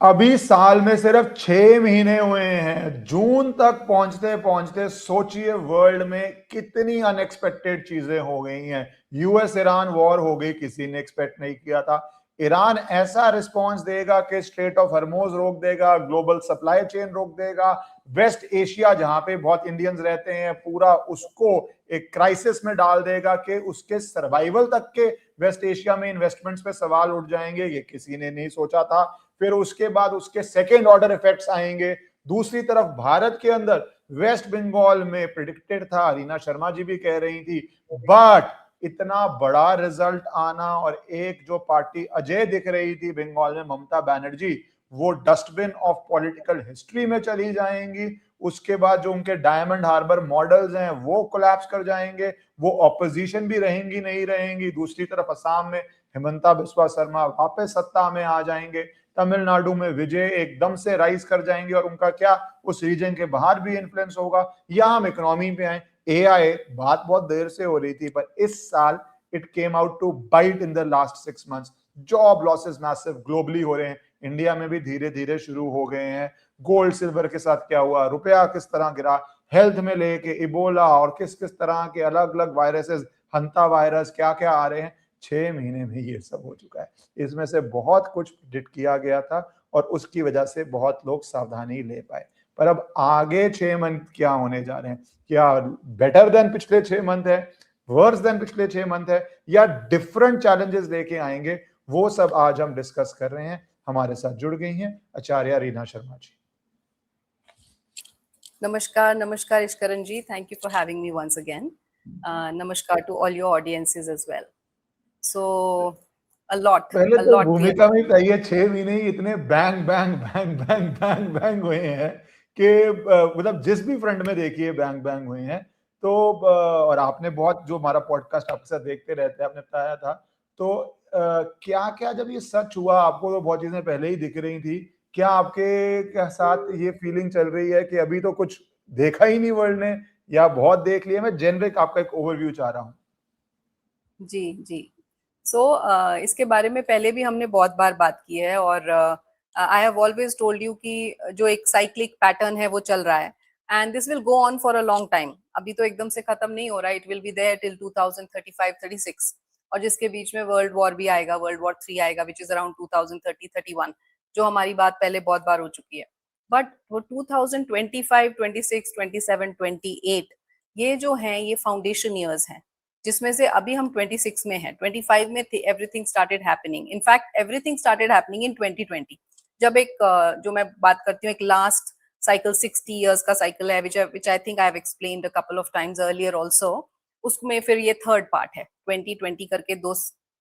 अभी साल में सिर्फ 6 महीने हुए हैं। जून तक पहुंचते पहुंचते सोचिए वर्ल्ड में कितनी अनएक्सपेक्टेड चीजें हो गई हैं। यूएस ईरान वॉर हो गई, किसी ने एक्सपेक्ट नहीं किया था। ईरान ऐसा रिस्पांस देगा कि स्ट्रेट ऑफ हर्मोज रोक देगा, ग्लोबल सप्लाई चेन रोक देगा। वेस्ट एशिया जहां पे बहुत इंडियंस रहते हैं, पूरा उसको एक क्राइसिस में डाल देगा कि उसके सर्वाइवल तक के वेस्ट एशिया में इन्वेस्टमेंट्स पे सवाल उठ जाएंगे। ये किसी ने नहीं सोचा था। फिर उसके बाद उसके सेकेंड ऑर्डर इफेक्ट्स आएंगे। दूसरी तरफ भारत के अंदर वेस्ट बंगाल में प्रिडिक्टेड था, रीना शर्मा जी भी कह रही थी, बट इतना बड़ा रिजल्ट आना, और एक जो पार्टी अजय दिख रही थी बंगाल में, ममता बनर्जी, वो डस्टबिन ऑफ पॉलिटिकल हिस्ट्री में चली जाएंगी। उसके बाद जो उनके डायमंड हार्बर मॉडल्स हैं वो कोलैप्स कर जाएंगे। वो ऑपोजिशन भी रहेंगी नहीं रहेंगी। दूसरी तरफ असम में हिमंता बिस्वा शर्मा वापस सत्ता में आ जाएंगे। तमिलनाडु में विजय एकदम से राइज कर जाएंगे और उनका क्या उस रीजन के बाहर भी इन्फ्लुएंस होगा। यहां हम इकोनॉमी पे आए। एआई बात बहुत देर से हो रही थी, पर इस साल it came out to bite in the last 6 months. Job losses massive globally हो रहे हैं, इंडिया में भी धीरे धीरे शुरू हो गए हैं। गोल्ड सिल्वर के साथ क्या हुआ, रुपया किस तरह गिरा, हेल्थ में लेके इबोला और किस किस तरह के अलग अलग वायरसेस, हंता वायरस, क्या क्या आ रहे हैं। 6 महीने में ये सब हो चुका है। इसमें से बहुत कुछ प्रिडिक्ट किया गया था और उसकी वजह से बहुत लोग सावधानी ले पाए। पर अब आगे 6 मंथ क्या होने जा रहे हैं, क्या बेटर देन पिछले 6 मंथ है, वर्स देन पिछले 6 मंथ है, या डिफरेंट चैलेंजेस लेके आएंगे, वो सब आज हम डिस्कस कर रहे हैं। हमारे साथ जुड़ गई हैं आचार्य Reena Sharma ji. Namaskar, Namaskar Ishkaran ji. Thank you for having me once again. Namaskar to all your audiences as well. So, पहले a तो lot we have. भूमिका में कहिए, 6 महीने ही इतने bang bang bang bang bang bang हुए हैं कि मतलब जिस भी फ्रंट में देखिए बैंग बैंग हुए हैं। तो और आपने बहुत, जो हमारा पॉडकास्ट आपके साथ देखते रहते हैं, आपने बताया था। तो क्या क्या जब ये सच हुआ, आपको तो बहुत चीजें पहले ही दिख रही थी, क्या आपके साथ ये फीलिंग चल रही है कि अभी तो कुछ देखा ही नहीं वर्ल्ड ने, या बहुत देख लिया? मैं जेनरिक आपका एक ओवरव्यू चाह रहा हूँ। जी, जी। सो इसके बारे में पहले भी हमने बहुत बार बात की है और I have always told you कि जो एक साइक्लिक पैटर्न है वो चल रहा है and this will go on for a long time. अभी तो एकदम से खत्म नहीं हो रहा है, it will be there till 2035-36 और जिसके बीच में वर्ल्ड वॉर भी आएगा, वर्ल्ड वॉर 3 आएगा विच इज अराउंड 2030-31, जो हमारी बात पहले बहुत बार हो चुकी है। बट वो 2025, 26, 27, 28 ये जो हैं ये फाउंडेशन ईयर्स हैं, जिसमें से अभी हम 26 में हैं। 25 में everything started happening, in fact everything started happening in 2020, जब एक जो मैं बात करती हूँ एक लास्ट साइकिल 60 इयर्स का साइकिल है which I think I have explained a couple of times earlier also. उसमें फिर ये थर्ड पार्ट है, 2020 करके दो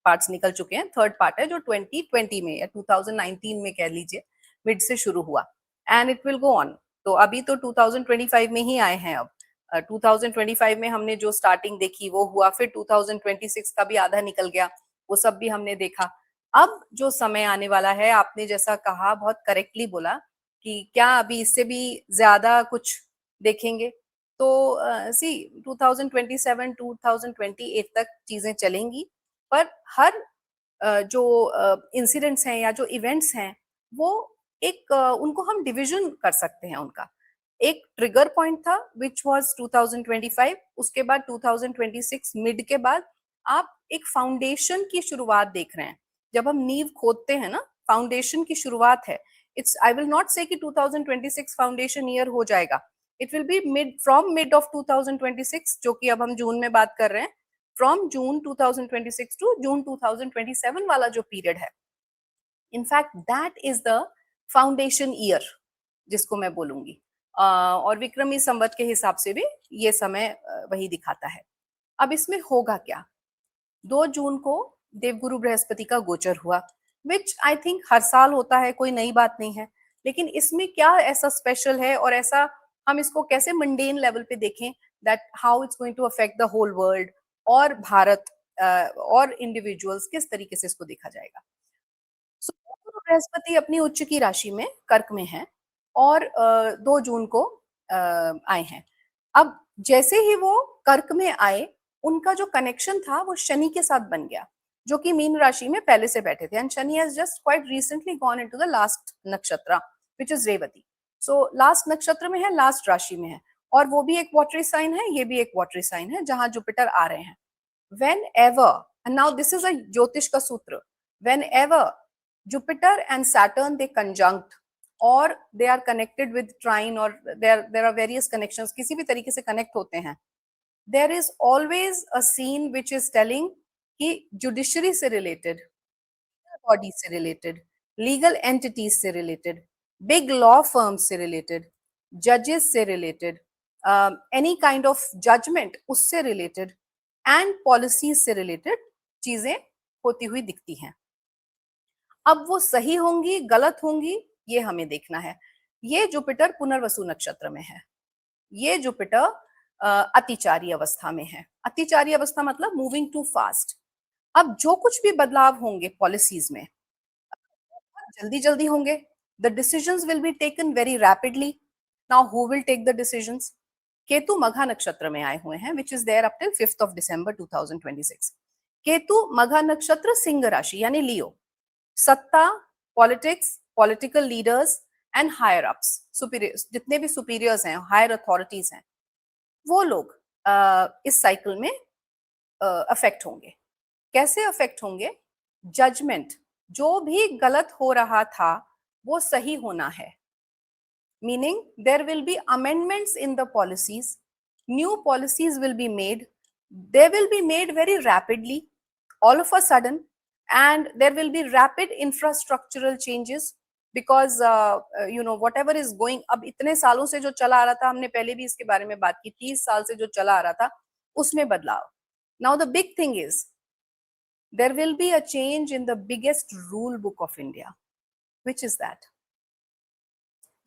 पार्ट्स निकल चुके हैं, थर्ड पार्ट है जो 2020 में या 2019 में कह लीजिए मिड से शुरू हुआ and it will go on. तो अभी तो 2025 में ही आए हैं। अब 2025 में हमने जो स्टार्टिंग देखी वो हुआ, फिर 2026 का भी आधा निकल गया, वो सब भी हमने देखा। अब जो समय आने वाला है, आपने जैसा कहा बहुत करेक्टली बोला कि क्या अभी इससे भी ज्यादा कुछ देखेंगे। तो सी 2027 2028 तक चीजें चलेंगी, पर हर जो इंसिडेंट्स हैं या जो इवेंट्स हैं वो एक उनको हम डिवीजन कर सकते हैं उनका। एक ट्रिगर पॉइंट था विच वाज 2025, उसके बाद 2026 मिड के बाद आप एक फाउंडेशन की शुरुआत देख रहे हैं। जब हम नींव खोदते हैं ना, फाउंडेशन की शुरुआत है। इट्स आई विल नॉट से कि 2026 फाउंडेशन ईयर हो जाएगा, it will B mid from mid of 2026, जो कि अब हम जून में बात कर रहे हैं। फ्रॉम जून 2026 टू जून 2027 वाला जो पीरियड है, in fact that is the foundation year जिसको मैं बोलूंगी। और विक्रमी संवत के हिसाब से भी ये समय वही दिखाता है। अब इसमें होगा क्या? 2 जून को देवगुरु बृहस्पति का गोचर हुआ, विच आई थिंक हर साल होता है, कोई नई बात नहीं है। लेकिन इसमें क्या ऐसा स्पेशल है और ऐसा हम इसको कैसे मंडेन लेवल पे देखें, that how it's going to affect the whole world और भारत और इंडिविजुअल्स, किस तरीके से इसको देखा जाएगा। सो गुरु बृहस्पति अपनी उच्च की राशि में कर्क में है और 2 जून को आए हैं। अब जैसे ही वो कर्क में आए, उनका जो कनेक्शन था वो शनि के साथ बन गया, जो कि मीन राशि में पहले से बैठे थे, and Shani has just quite recently gone into the last nakshatra which is Revati. So last नक्षत्र में है, लास्ट राशि में है, और वो भी एक वाटरी साइन है, ये भी एक वाटरी साइन है जहां जुपिटर आ रहे हैं. Whenever, and now this is a ज्योतिष का सूत्र, whenever Jupiter and Saturn they conjunct or they are connected with trine or there are various connections, किसी भी तरीके से connect होते हैं, there is always a scene which is telling कि judiciary से related, body से related, legal entities से related, big law firms से related, judges से related, any kind of judgment उससे related एंड पॉलिसीज से रिलेटेड चीजें होती हुई दिखती हैं. अब वो सही होंगी, गलत होंगी, ये हमें देखना है. ये जुपिटर पुनर्वसु नक्षत्र में है. ये जुपिटर अतिचारी अवस्था में है. अतिचारी अवस्था मतलब मूविंग टू फास्ट. अब जो कुछ भी बदलाव होंगे पॉलिसीज में, जल्दी जल्दी होंगे. The decisions will be taken very rapidly. Now who will take the decisions? Ketu Magha नक्षत्र में आए हुए हैं, which is there up till 5th of December 2026. Ketu Magha नक्षत्र सिंह राशि यानी लियो. सत्ता, politics, political leaders and higher ups, superiors, जितने भी सुपीरियर्स हैं, हायर अथॉरिटीज हैं, वो लोग इस साइकिल में अफेक्ट होंगे. कैसे अफेक्ट होंगे? जजमेंट, जो भी गलत हो रहा था वो सही होना है. Meaning there will be amendments in the policies, new policies will be made, they will be made very rapidly, all of a sudden, and there will be rapid infrastructural changes because whatever is going, अब इतने सालों से जो चला आ रहा था, हमने पहले भी इसके बारे में बात की, 30 साल से जो चला आ रहा था उसमें बदलाव. Now the big thing is there will be a change in the biggest rule book of India. Which is that?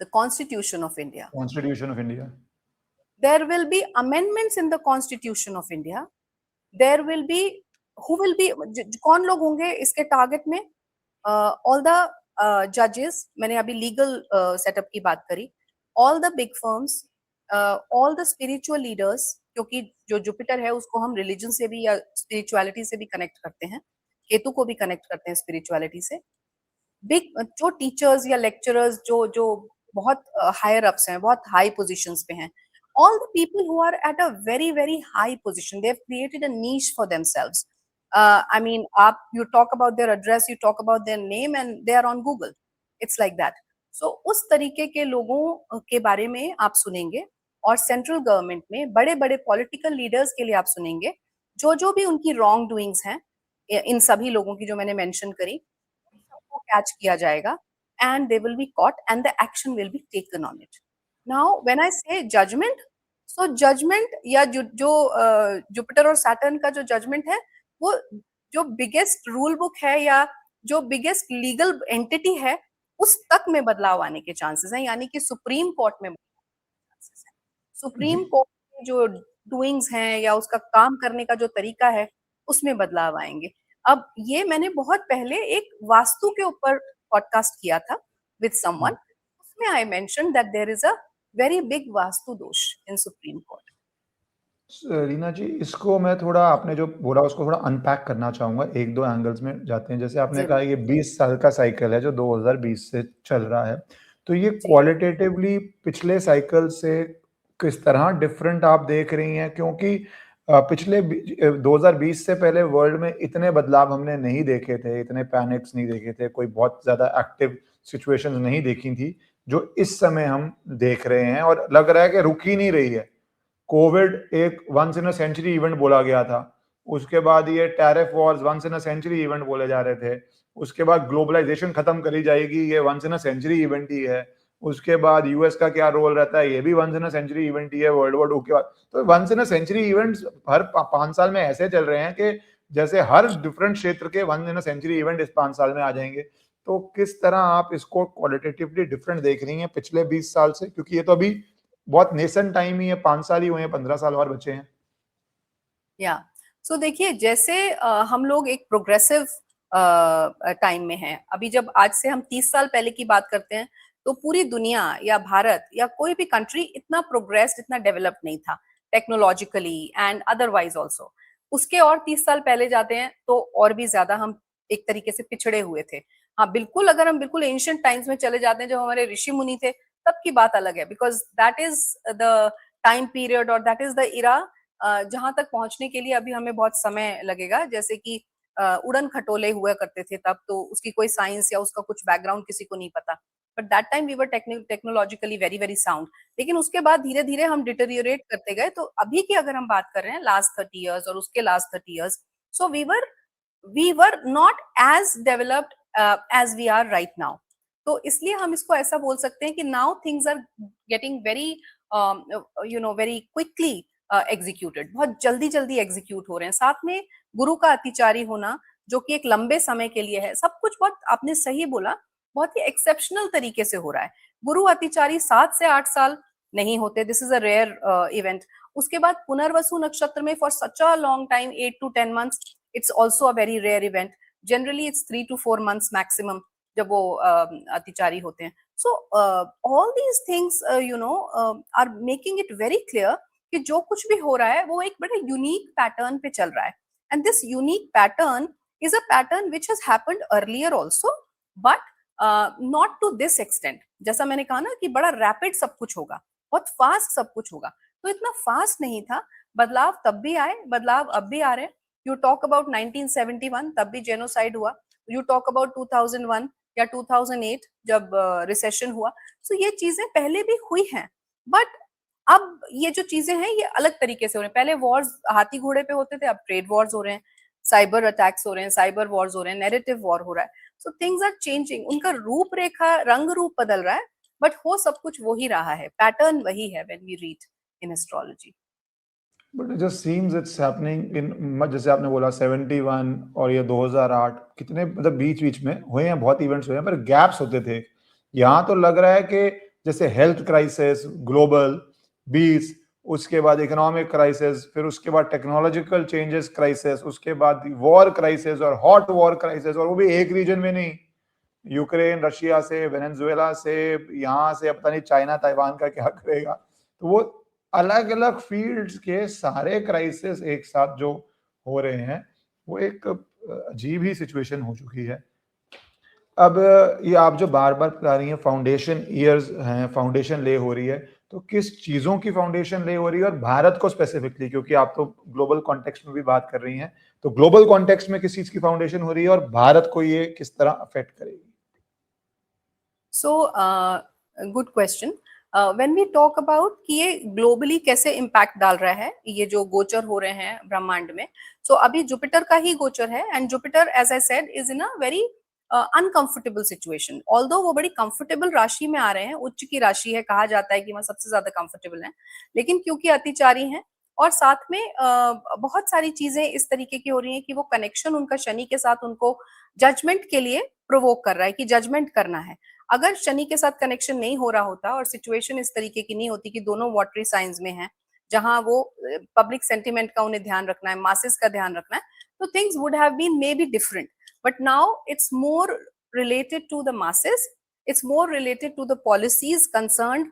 The Constitution of India. Constitution of India. There will be amendments in the Constitution of India. There will be, who will be, कौन लोग होंगे इसके target में? All the judges, मैंने अभी legal setup की बात करी, all the big firms, all the spiritual leaders, क्योंकि जो जुपिटर है उसको हम रिलीजन से भी या स्पिरिचुअलिटी से भी कनेक्ट करते हैं, केतु को भी कनेक्ट करते हैं स्पिरिचुअलिटी से. बिग जो टीचर्स या लेक्चरर्स जो बहुत हायर अप्स हैं, बहुत हाई पोजीशंस पे हैं, all the people who are at a very very high position, they have created a niche for themselves. I mean, you talk about their address, you talk about their name, and they are on Google. It's like that. So उस तरीके के लोगों के बारे में आप सुनेंगे, और सेंट्रल गवर्नमेंट में बड़े बड़े पॉलिटिकल लीडर्स के लिए आप सुनेंगे, जो भी उनकी रॉन्ग डूइंग्स हैं, इन सभी लोगों की जो मैंने मेंशन करी, सबको कैच किया जाएगा, and they will be caught and the action will be taken on it. Now when I say judgment, so judgment या जो जुपिटर और सैटर्न का जो जजमेंट है, वो जो बिगेस्ट रूल बुक है या जो बिगेस्ट लीगल एंटिटी है उस तक में बदलाव आने के चांसेस हैं, यानी कि सुप्रीम कोर्ट में चांसेस हैं. सुप्रीम कोर्ट में जो डूइंग्स हैं या उसका काम करने का जो तरीका है उसमें बदलाव आएंगे. अब ये मैंने बहुत पहले एक वास्तु के ऊपर पॉडकास्ट किया था विद समवन, उसमें I mention that there is a very big vastu dosh in supreme court. Reena ji, इसको मैं थोड़ा, आपने जो बोला उसको थोड़ा अनपैक करना चाहूंगा, एक दो एंगल्स में जाते हैं. जैसे आपने कहा ये 20 साल का साइकिल है जो 2020 से चल रहा है, तो ये क्वालिटेटिवली पिछले साइकिल से किस तरह डिफरेंट आप देख रही हैं? क्योंकि पिछले 2020 से पहले वर्ल्ड में इतने बदलाव हमने नहीं देखे थे, इतने पैनिक्स नहीं देखे थे, कोई बहुत ज्यादा एक्टिव सिचुएशंस नहीं देखी थी जो इस समय हम देख रहे हैं, और लग रहा है कि रुक ही नहीं रही है. कोविड एक once in a century event बोला गया था, उसके बाद ये tariff wars once in a century event बोले जा रहे थे, उसके बाद ग्लोबलाइजेशन खत्म करी जाएगी, ये once in a century event ही है, उसके बाद यूएस का क्या रोल रहता है, ये भी once in a century event ही है, वर्ल्ड वॉर 2 के बाद. तो once in a century events हर 5 साल में ऐसे चल रहे हैं कि जैसे हर डिफरेंट क्षेत्र के once in a century event इस 5 साल में आ जाएंगे. तो किस तरह आप इसको क्वालिटेटिवली डिफरेंट देख रही हैं पिछले 20 साल से? क्योंकि ये तो अभी बहुत नेसेंट टाइम ही है, 5 साल ही हुए हैं, 15 साल और बचे हैं. या सो देखिए, जैसे हम लोग एक प्रोग्रेसिव टाइम में हैं. अभी जब आज से हम 30 साल पहले की बात करते हैं तो पूरी दुनिया या भारत या कोई भी कंट्री इतना प्रोग्रेस्ड, इतना डेवलप्ड नहीं था टेक्नोलॉजिकली एंड अदरवाइज ऑल्सो. उसके और 30 साल पहले जाते हैं तो और भी ज्यादा हम एक तरीके से पिछड़े हुए थे। हाँ बिल्कुल, अगर हम बिल्कुल एंशियंट टाइम्स में चले जाते हैं जब हमारे ऋषि मुनि थे, तब की बात अलग है, because that is the time period और दैट इज द इरा जहां तक पहुंचने के लिए अभी हमें बहुत समय लगेगा। जैसे कि उड़न खटोले हुआ करते थे तब, तो उसकी कोई साइंस या उसका कुछ बैकग्राउंड किसी को नहीं पता, but that time we were technologically very very sound. लेकिन उसके बाद धीरे धीरे हम डिटेरियोरेट करते गए। तो अभी की अगर हम बात कर रहे हैं लास्ट 30 ईयर्स और उसके last 30 years, so we were not as developed as we are right now. तो इसलिए हम इसको ऐसा बोल सकते हैं कि now things are getting very very quickly executed, बहुत जल्दी जल्दी एग्जीक्यूट हो रहे हैं। साथ में गुरु का अतिचारी होना, जो कि एक लंबे समय के लिए है, सब कुछ बहुत आपने सही बोला, बहुत ही एक्सेप्शनल तरीके से हो रहा है। गुरु अतिचारी 7 से 8 साल नहीं होते, this is a rare event. उसके बाद पुनर्वसु नक्षत्र में for such a long time 8 to 10 months, it's also a very rare event. Generally it's 3 to 4 months maximum जब वो अतिचारी होते हैं। So all these things are making it very clear कि जो कुछ भी हो रहा है वो एक बड़े यूनिक पैटर्न पे चल रहा है। And this unique pattern is a pattern which has happened earlier also, but not to this extent. जैसा मैंने कहा ना कि बड़ा रैपिड सब कुछ होगा, बहुत फास्ट सब कुछ होगा, तो इतना फास्ट नहीं था। बदलाव तब भी आए, बदलाव अब भी आ रहे हैं। यू टॉक अबाउट 1971, तब भी जेनोसाइड हुआ। यू टॉक अबाउट 2001 या 2008 जब रिसेशन हुआ। सो ये चीजें पहले भी हुई हैं, बट अब ये जो चीजें हैं ये अलग तरीके से हो रहे हैं। पहले वॉर्स हाथी घोड़े पे होते थे, अब ट्रेड वॉर्स हो रहे हैं, साइबर अटैक्स हो रहे हैं, साइबर वॉर्स हो रहे हैं, नैरेटिव वॉर हो रहा है। सो थिंग्स आर चेंजिंग, उनका रूपरेखा रंग रूप बदल रहा है, बट हो सब कुछ वही रहा है, पैटर्न वही है when we read in astrology. But it just seems it's happening in, जैसे आपने बोला 71 और ये 2008, कितने मतलब बीच बीच में हुए हैं, बहुत इवेंट्स हुए हैं, पर गैप्स होते थे। यहाँ तो लग रहा है कि जैसे हेल्थ क्राइसिस ग्लोबल 20, उसके बाद इकोनॉमिक क्राइसिस, फिर उसके बाद टेक्नोलॉजिकल चेंजेस क्राइसिस, उसके बाद वॉर क्राइसिस और हॉट वॉर क्राइसिस, और वो भी एक रीजन में नहीं, यूक्रेन रशिया से, वेनेजुएला से, यहाँ से, अब पता नहीं चाइना ताइवान का क्या करेगा। तो वो अलग अलग फील्ड्स के सारे क्राइसिस एक साथ जो हो रहे हैं, वो एक अजीब ही सिचुएशन हो चुकी है। अब ये आप जो बार बार बता रही हैं फाउंडेशन ईयर्स हैं, फाउंडेशन ले हो रही है, तो किस चीजों की फाउंडेशन ले हो रही है, और भारत को स्पेसिफिकली, क्योंकि आप तो ग्लोबल कॉन्टेक्स्ट में भी बात कर रही हैं, तो ग्लोबल कॉन्टेक्स्ट में किस चीज की फाउंडेशन हो रही है और भारत को ये किस तरह अफेक्ट करेगी? So good question. When we talk about कि ये ग्लोबली कैसे इम्पैक्ट डाल रहा है, ये जो गोचर हो रहे हैं ब्रह्मांड में। सो अभी जुपिटर का ही गोचर है, and Jupiter as I said is in a very uncomfortable situation. Although वो बड़ी कंफर्टेबल राशि में आ रहे हैं, उच्च की राशि है, कहा जाता है कि वह सबसे ज्यादा कंफर्टेबल है, लेकिन क्योंकि अतिचारी हैं और साथ में बहुत सारी चीजें इस तरीके की हो रही हैं कि वो कनेक्शन उनका शनि के साथ उनको जजमेंट के लिए प्रोवोक कर रहा है कि जजमेंट करना है। अगर शनि के साथ कनेक्शन नहीं हो रहा होता और सिचुएशन इस तरीके की नहीं होती कि दोनों वाटरी साइंस में हैं, जहां वो पब्लिक सेंटिमेंट का उन्हें ध्यान रखना है, मासेस का ध्यान रखना है, तो things would have been may be different. But now it's more related to the masses, it's more related to the policies concerned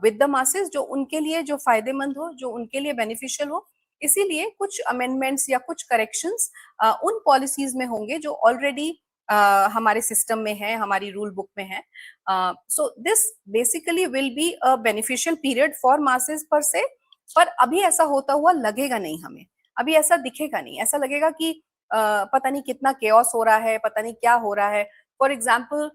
with the masses, जो उनके लिए जो फायदेमंद हो, जो उनके लिए बेनिफिशियल हो। इसीलिए कुछ अमेंडमेंट्स या कुछ करेक्शंस उन पॉलिसीज में होंगे जो ऑलरेडी हमारे सिस्टम में है, हमारी रूल बुक में है। So this basically will be a beneficial period for masses पर से, पर अभी ऐसा होता हुआ लगेगा नहीं हमें, अभी ऐसा दिखेगा नहीं। ऐसा लगेगा कि पता नहीं कितना केओस हो रहा है, पता नहीं क्या हो रहा है। फॉर एग्जाम्पल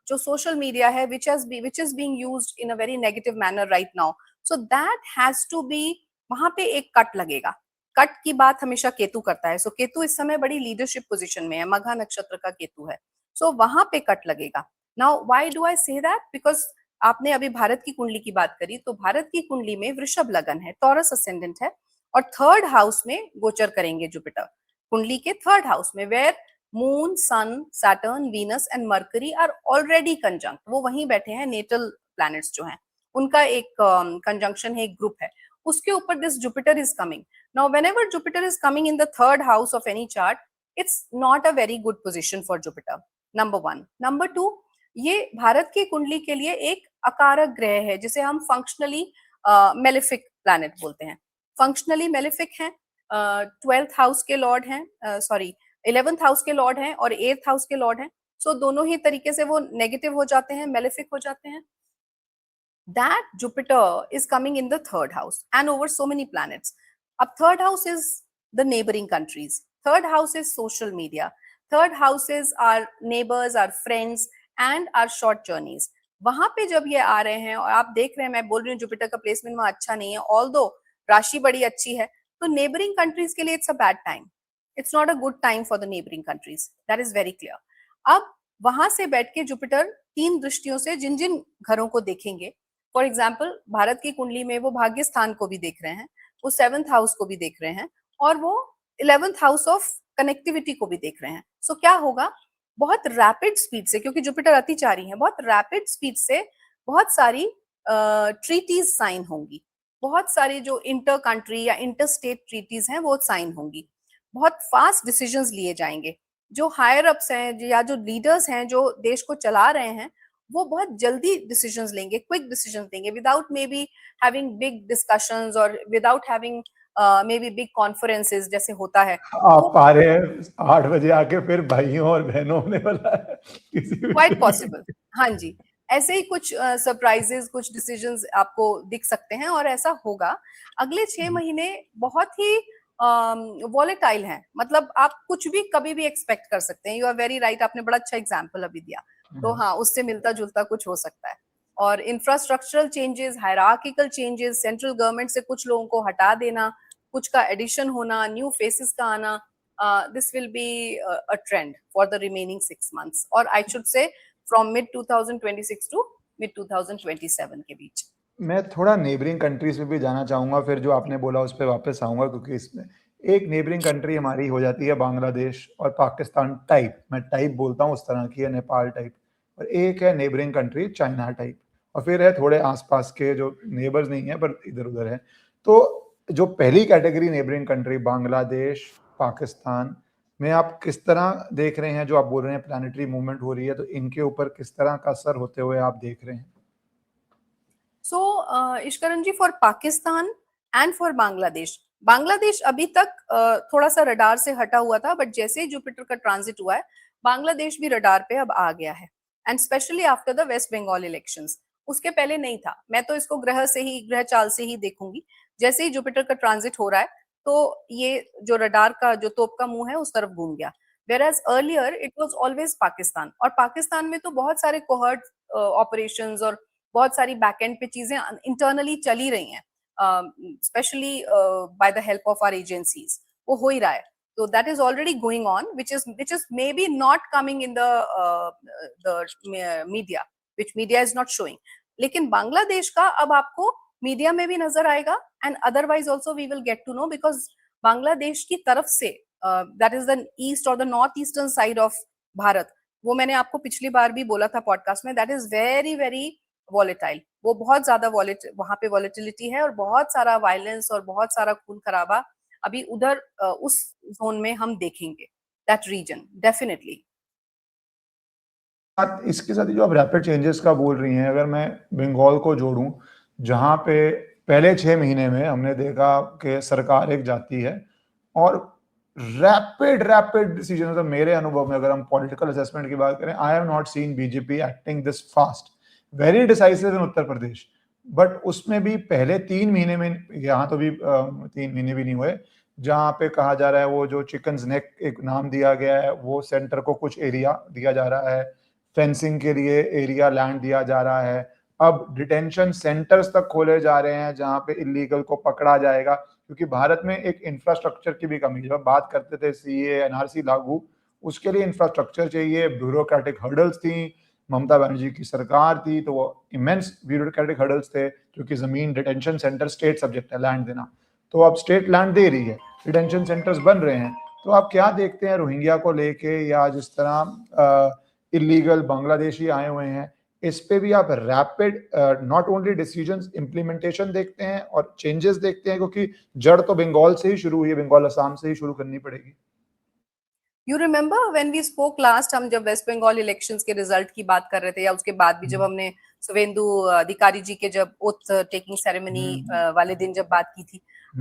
जो सोशल मीडिया है which is being used in a very negative manner right now, so that has to be, वहां पे एक कट लगेगा। कट की बात हमेशा केतु करता है। सो केतु इस समय बड़ी लीडरशिप पोजीशन में है, मघा नक्षत्र का केतु है। सो वहां पे कट लगेगा। Now why do I say that, because आपने अभी भारत की कुंडली की बात करी, तो भारत की कुंडली में वृषभ लगन है, टॉरस असेंडेंट है, और थर्ड हाउस में गोचर करेंगे जुपिटर, कुंडली के थर्ड हाउस में, where Moon, Sun, Saturn, Venus and Mercury are already conjunct. वो वहीं बैठे हैं, नेटल प्लैनेट्स जो हैं उनका एक कंजंक्शन है, एक ग्रुप है, उसके ऊपर this Jupiter is coming. Now, whenever Jupiter is coming in the third house of any chart, it's not a very good position for Jupiter. Number one. Number two, ये भारत की कुंडली के लिए एक अकारक ग्रह है, जिसे हम फंक्शनली मेलेफिक प्लैनेट बोलते हैं। फंक्शनली मेलेफिक है, ट्वेल्थ हाउस के लॉर्ड हैं, सॉरी 11th हाउस के लॉर्ड हैं और 8th हाउस के लॉर्ड हैं. सो दोनों ही तरीके से वो नेगेटिव हो जाते हैं, मेलेफिक हो जाते हैं. That Jupiter is coming in the third house and over so many planets. Up third house is the neighboring countries. Third house is social media. Third house is our neighbors, our friends and our short journeys. वहां पे जब ये आ रहे हैं और आप देख रहे हैं, मैं बोल रही हूँ जुपिटर का प्लेसमेंट वहां अच्छा नहीं है, ऑल्दो राशि बड़ी अच्छी है, तो नेबरिंग कंट्रीज के लिए it's a bad time. It's not a good time for the neighbouring countries, that is very clear. अब वहां से बैठ के जुपिटर 3 दृष्टियों से जिन जिन घरों को देखेंगे, फॉर एग्जाम्पल भारत की कुंडली में वो भाग्य स्थान को भी देख रहे हैं, वो 7th हाउस को भी देख रहे हैं और वो 11th हाउस ऑफ कनेक्टिविटी को भी देख रहे हैं. सो क्या होगा, बहुत रैपिड स्पीड से, क्योंकि जुपिटर अतिचारी है, बहुत रैपिड स्पीड से बहुत सारी ट्रीटीज साइन होंगी, बहुत सारी जो इंटर कंट्री या इंटर स्टेट ट्रीटीज हैं वो साइन होंगी, बहुत फास्ट डिसीजंस लिए जाएंगे. जो हायर अप्स हैं या जो लीडर्स हैं जो देश को चला रहे हैं, वो बहुत जल्दी डिसीजंस लेंगे, क्विक डिसीजंस लेंगे, without maybe having big discussions और without having maybe big conferences जैसे होता है. आप आ रहे हैं 8 बजे आके, फिर भाइयों और बहनों होने वाला है क्वाइट पॉसिबल. हाँ जी, ऐसे ही कुछ सरप्राइजेस, कुछ डिसीजंस आपको दिख सकते हैं और ऐसा होगा. अगले 6 महीने बहुत ही वॉलेटाइल हैं, मतलब आप कुछ भी कभी भी एक्सपेक्ट कर सकते हैं. यू आर वेरी राइट, आपने बड़ा अच्छा एग्जाम्पल अभी दिया, तो हाँ उससे मिलता जुलता कुछ हो सकता है. और infrastructural changes, hierarchical changes, central government से कुछ लोगों को हटा देना, कुछ का एडिशन होना, न्यू फेसेस का आना, this will be a trend for the remaining 6 months, or I should say from mid 2026 to mid 2027 के बीच. मैं थोड़ा नेबरिंग कंट्रीज में भी जाना चाहूंगा, फिर जो आपने बोला उस पर वापस आऊंगा, क्योंकि इसमें एक नेबरिंग कंट्री हमारी हो जाती है बांग्लादेश और पाकिस्तान टाइप, मैं टाइप बोलता हूँ उस तरह की है, नेपाल टाइप, और एक है नेबरिंग कंट्री चाइना टाइप, और फिर है थोड़े आसपास के जो नेबर्स नहीं है पर इधर उधर है. तो जो पहली category neighbouring country Bangladesh Pakistan में आप किस तरह देख रहे हैं, जो आप बोल रहे हैं प्लानिटरी मूवमेंट हो रही है, तो इनके ऊपर किस तरह का असर होते हुए आप देख रहे हैं? So, Ishkaran ji, for Pakistan and for Bangladesh अभी तक थोड़ा सा रडार से हटा हुआ था, बट जैसे ही जुपिटर का ट्रांजिट हुआ है, बांग्लादेश भी रडार पे अब आ गया है. And specially after the West Bengal elections. उसके पहले नहीं था. मैं तो इसको ग्रह चाल से ही देखूंगी. जैसे ही जुपिटर का ट्रांजिट हो रहा है, तो ये जो रडार का जो तोप का मुंह है उस तरफ घूम गया. Whereas earlier it was always Pakistan, और पाकिस्तान में तो बहुत सारे कोहर्ट ऑपरेशंस और बहुत सारी बैकएंड पे चीजें इंटरनली चली रही हैं, specially by the help of our agencies. वो हो ही रहा है. तो that is already going on, which is maybe not coming in the media, which media is not showing. लेकिन बांग्लादेश का अब आपको मीडिया में भी नजर आएगा, and otherwise also we will get to know, because Bangladesh की तरफ से, दैट इज द ईस्ट और the north eastern side of Bharat, वो मैंने आपको पिछली बार भी बोला था पॉडकास्ट में, that is very very volatile. वो बहुत ज्यादा वहां पे वॉलेटिलिटी है और बहुत सारा वायलेंस और बहुत सारा खून खराबा अभी उधर उस जोन में हम देखेंगे, दैट रीजन डेफिनेटली. इसके साथ जो आप रैपिड चेंजेस का बोल रही हैं, अगर मैं बंगाल को जोड़ूं, जहां पे पहले 6 महीने में हमने देखा कि सरकार एक जाती है और रैपिड डिसीजन, मतलब मेरे अनुभव में अगर हम पॉलिटिकल असेसमेंट की बात करें, I have not seen BJP acting this fast, very decisive in Uttar Pradesh. But उसमें भी पहले 3 महीने में, यहाँ तो भी 3 महीने भी नहीं हुए, जहाँ पे कहा जा रहा है वो जो चिकन्स नेक एक नाम दिया गया है, वो सेंटर को कुछ एरिया दिया जा रहा है, फेंसिंग के लिए एरिया लैंड दिया जा रहा है. अब डिटेंशन सेंटर्स तक खोले जा रहे हैं जहां पे इलीगल को पकड़ा जाएगा, क्योंकि भारत में एक इंफ्रास्ट्रक्चर की भी कमी है. जब बात करते थे सीए एनआरसी लागू, उसके लिए इंफ्रास्ट्रक्चर चाहिए, ब्यूरोक्रेटिक हर्डल्स थी, ममता बनर्जी की सरकार थी तो वो इमेंस ब्यूरोक्रेटिक हर्डल्स थे, क्योंकि जमीन डिटेंशन सेंटर स्टेट सब्जेक्ट है लैंड देना, तो अब स्टेट लैंड दे रही है, डिटेंशन सेंटर्स बन रहे हैं. तो आप क्या देखते हैं रोहिंग्या को लेके, या जिस तरह इलीगल बांग्लादेशी आए हुए हैं, इस पे भी आप rapid not only decisions implementation देखते हैं और चेंजेस देखते हैं, क्योंकि जड़ तो बंगाल से ही शुरू हुई है, बंगाल असम से ही शुरू करनी पड़ेगी. You remember when we spoke last, हम जब वेस्ट बंगाल इलेक्शंस के रिजल्ट की बात कर रहे थे, या उसके बाद भी जब हमने शुवेंदु अधिकारी जी के जब ओथ टेकिंग सेरेमनी वाले दिन जब बात की थी,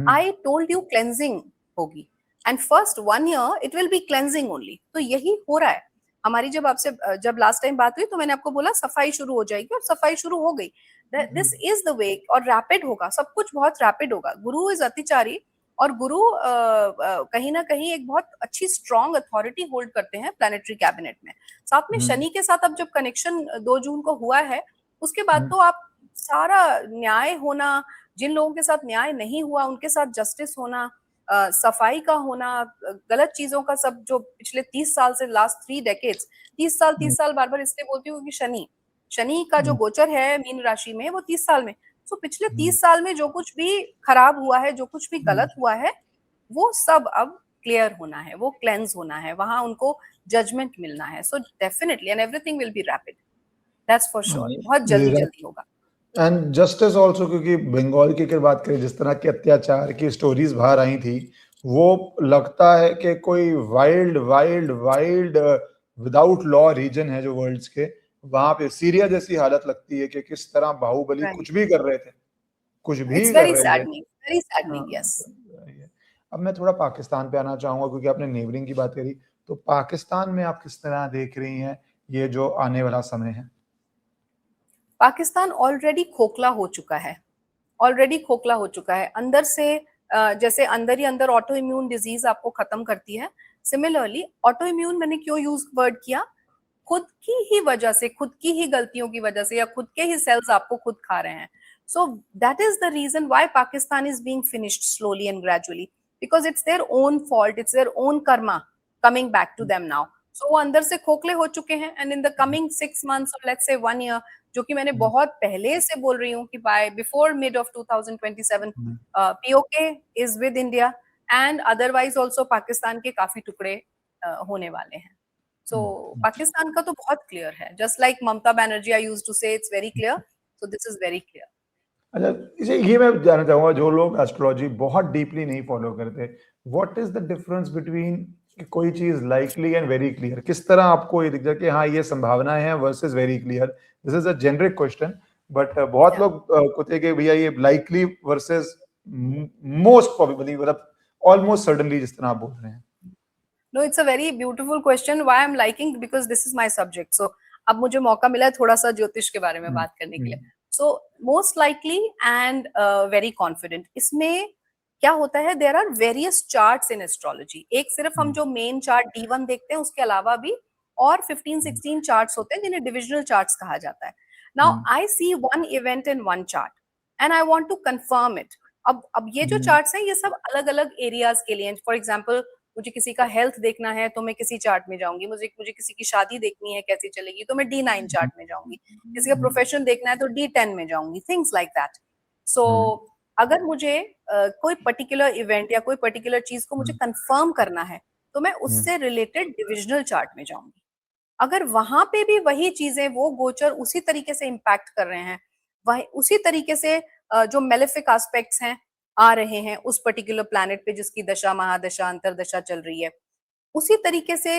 आई टोल्ड यू क्लेंजिंग होगी, and first 1 year it will B cleansing only. तो यही हो रहा है हमारी। जब लास्ट टाइम बात हुई तो मैंने आपको बोला सफाई शुरू हो जाएगी, और सफाई शुरू हो गई। दिस इज द वे, और रैपिड होगा, सब कुछ बहुत रैपिड होगा। गुरु इज अतिचारी, और गुरु कहीं ना कहीं एक बहुत अच्छी स्ट्रॉन्ग अथॉरिटी होल्ड करते हैं प्लैनेटरी कैबिनेट में। साथ में शनि के साथ अब जब कनेक्शन 2 जून को हुआ है, उसके बाद तो आप सारा न्याय होना, जिन लोगों के साथ न्याय नहीं हुआ उनके साथ जस्टिस होना, सफाई का होना, गलत चीजों का सब, जो पिछले 30 साल से, लास्ट 3 डेकेड्स, 30 साल बार बार इसलिए बोलती हूँ क्योंकि शनि का जो गोचर है मीन राशि में वो 30 साल में, तो पिछले 30 साल में जो कुछ भी खराब हुआ है, जो कुछ भी गलत हुआ है, वो सब अब क्लियर होना है, वो क्लेंस होना है, वहां उनको जजमेंट मिलना है। So definitely and everything will be rapid, that's for sure, बहुत जल्दी जल्दी होगा। एंड जस्टिस ऑल्सो, क्योंकि बंगाल की अगर बात करें, जिस तरह के अत्याचार की स्टोरीज बाहर आई थी, वो लगता है कि कोई wild wild wild without law reason है जो वर्ल्ड्स के, वहां पे सीरिया जैसी हालत लगती है कि किस तरह बाहुबली Right. कुछ भी कर रहे थे, कुछ भी It's कर very रहे थे। saddening, yes. अब मैं थोड़ा पाकिस्तान पे आना चाहूंगा, क्योंकि आपने नेबरिंग की बात करी, तो पाकिस्तान में आप किस तरह देख रही हैं ये जो आने वाला समय है? पाकिस्तान ऑलरेडी खोखला हो चुका है, ऑलरेडी खोखला हो चुका है अंदर से। जैसे अंदर ही अंदर ऑटो इम्यून डिजीज आपको खत्म करती है, सिमिलरली ऑटो इम्यून मैंने क्यों यूज वर्ड किया, खुद की ही वजह से, खुद की ही गलतियों की वजह से, या खुद के ही सेल्स आपको खुद खा रहे हैं। So that is the reason why Pakistan is being finished slowly and gradually, because it's their own fault, it's their own karma coming back to them now. So वो अंदर से खोखले हो चुके हैं, and in the coming 6 months और let's say 1 year, जो कि मैंने बहुत पहले से बोल रही हूँ कि by before mid of 2027 PoK is with India, and otherwise also Pakistan के काफी टुकड़े होने वाले हैं। सो पाकिस्तान का तो बहुत क्लियर है, just like Mamata Banerjee I used to say it's very clear, so this is very clear. अच्छा, ये मैं जानना चाहूंगा, जो लोग एस्ट्रोलॉजी बहुत डीपली नहीं फॉलो करते, what is the difference between कोई चीज लाइकली एंड वेरी क्लियर? किस तरह आपको ये दिख जाए कि हाँ ये संभावना है versus very clear? This is a generic question, but बहुत Yeah. लोग कहते हैं कि भैया ये लाइकली वर्सेस मोस्ट प्रोबेबली, मतलब ऑलमोस्ट सर्टेनली, जिस तरह आप बोल रहे हैं। No, it's a very beautiful question. Why I'm liking, because this is my subject. So अब मुझे मौका मिला है थोड़ा सा ज्योतिष के बारे में बात करने के लिए। So most likely and very confident. इसमें क्या होता है, there are various charts in astrology. एक सिर्फ हम जो मेन चार्ट D1 देखते हैं, उसके अलावा भी और 15-16 चार्ट्स होते हैं जिन्हें डिविजनल चार्ट्स कहा जाता है। Now I see one event in one chart and I want to confirm it. अब ये जो चार्ट्स हैं, ये सब अलग अलग एरियाज के लिए। फॉर एग्जाम्पल, मुझे किसी का हेल्थ देखना है तो मैं किसी चार्ट में जाऊंगी, मुझे मुझे किसी की शादी देखनी है कैसी चलेगी तो मैं D9 चार्ट में जाऊंगी, किसी का प्रोफेशन देखना है तो D10 में जाऊंगी, थिंग्स लाइक दैट। सो अगर मुझे कोई पर्टिकुलर इवेंट या कोई पर्टिकुलर चीज को मुझे कंफर्म करना है, तो मैं उससे रिलेटेड डिविजनल चार्ट में जाऊंगी। अगर वहां पे भी वही चीजें, वो गोचर उसी तरीके से इम्पैक्ट कर रहे हैं, वही उसी तरीके से जो मेलेफिक एस्पेक्ट्स हैं आ रहे हैं उस पर्टिकुलर प्लैनेट पे जिसकी दशा, महादशा, अंतरदशा चल रही है, उसी तरीके से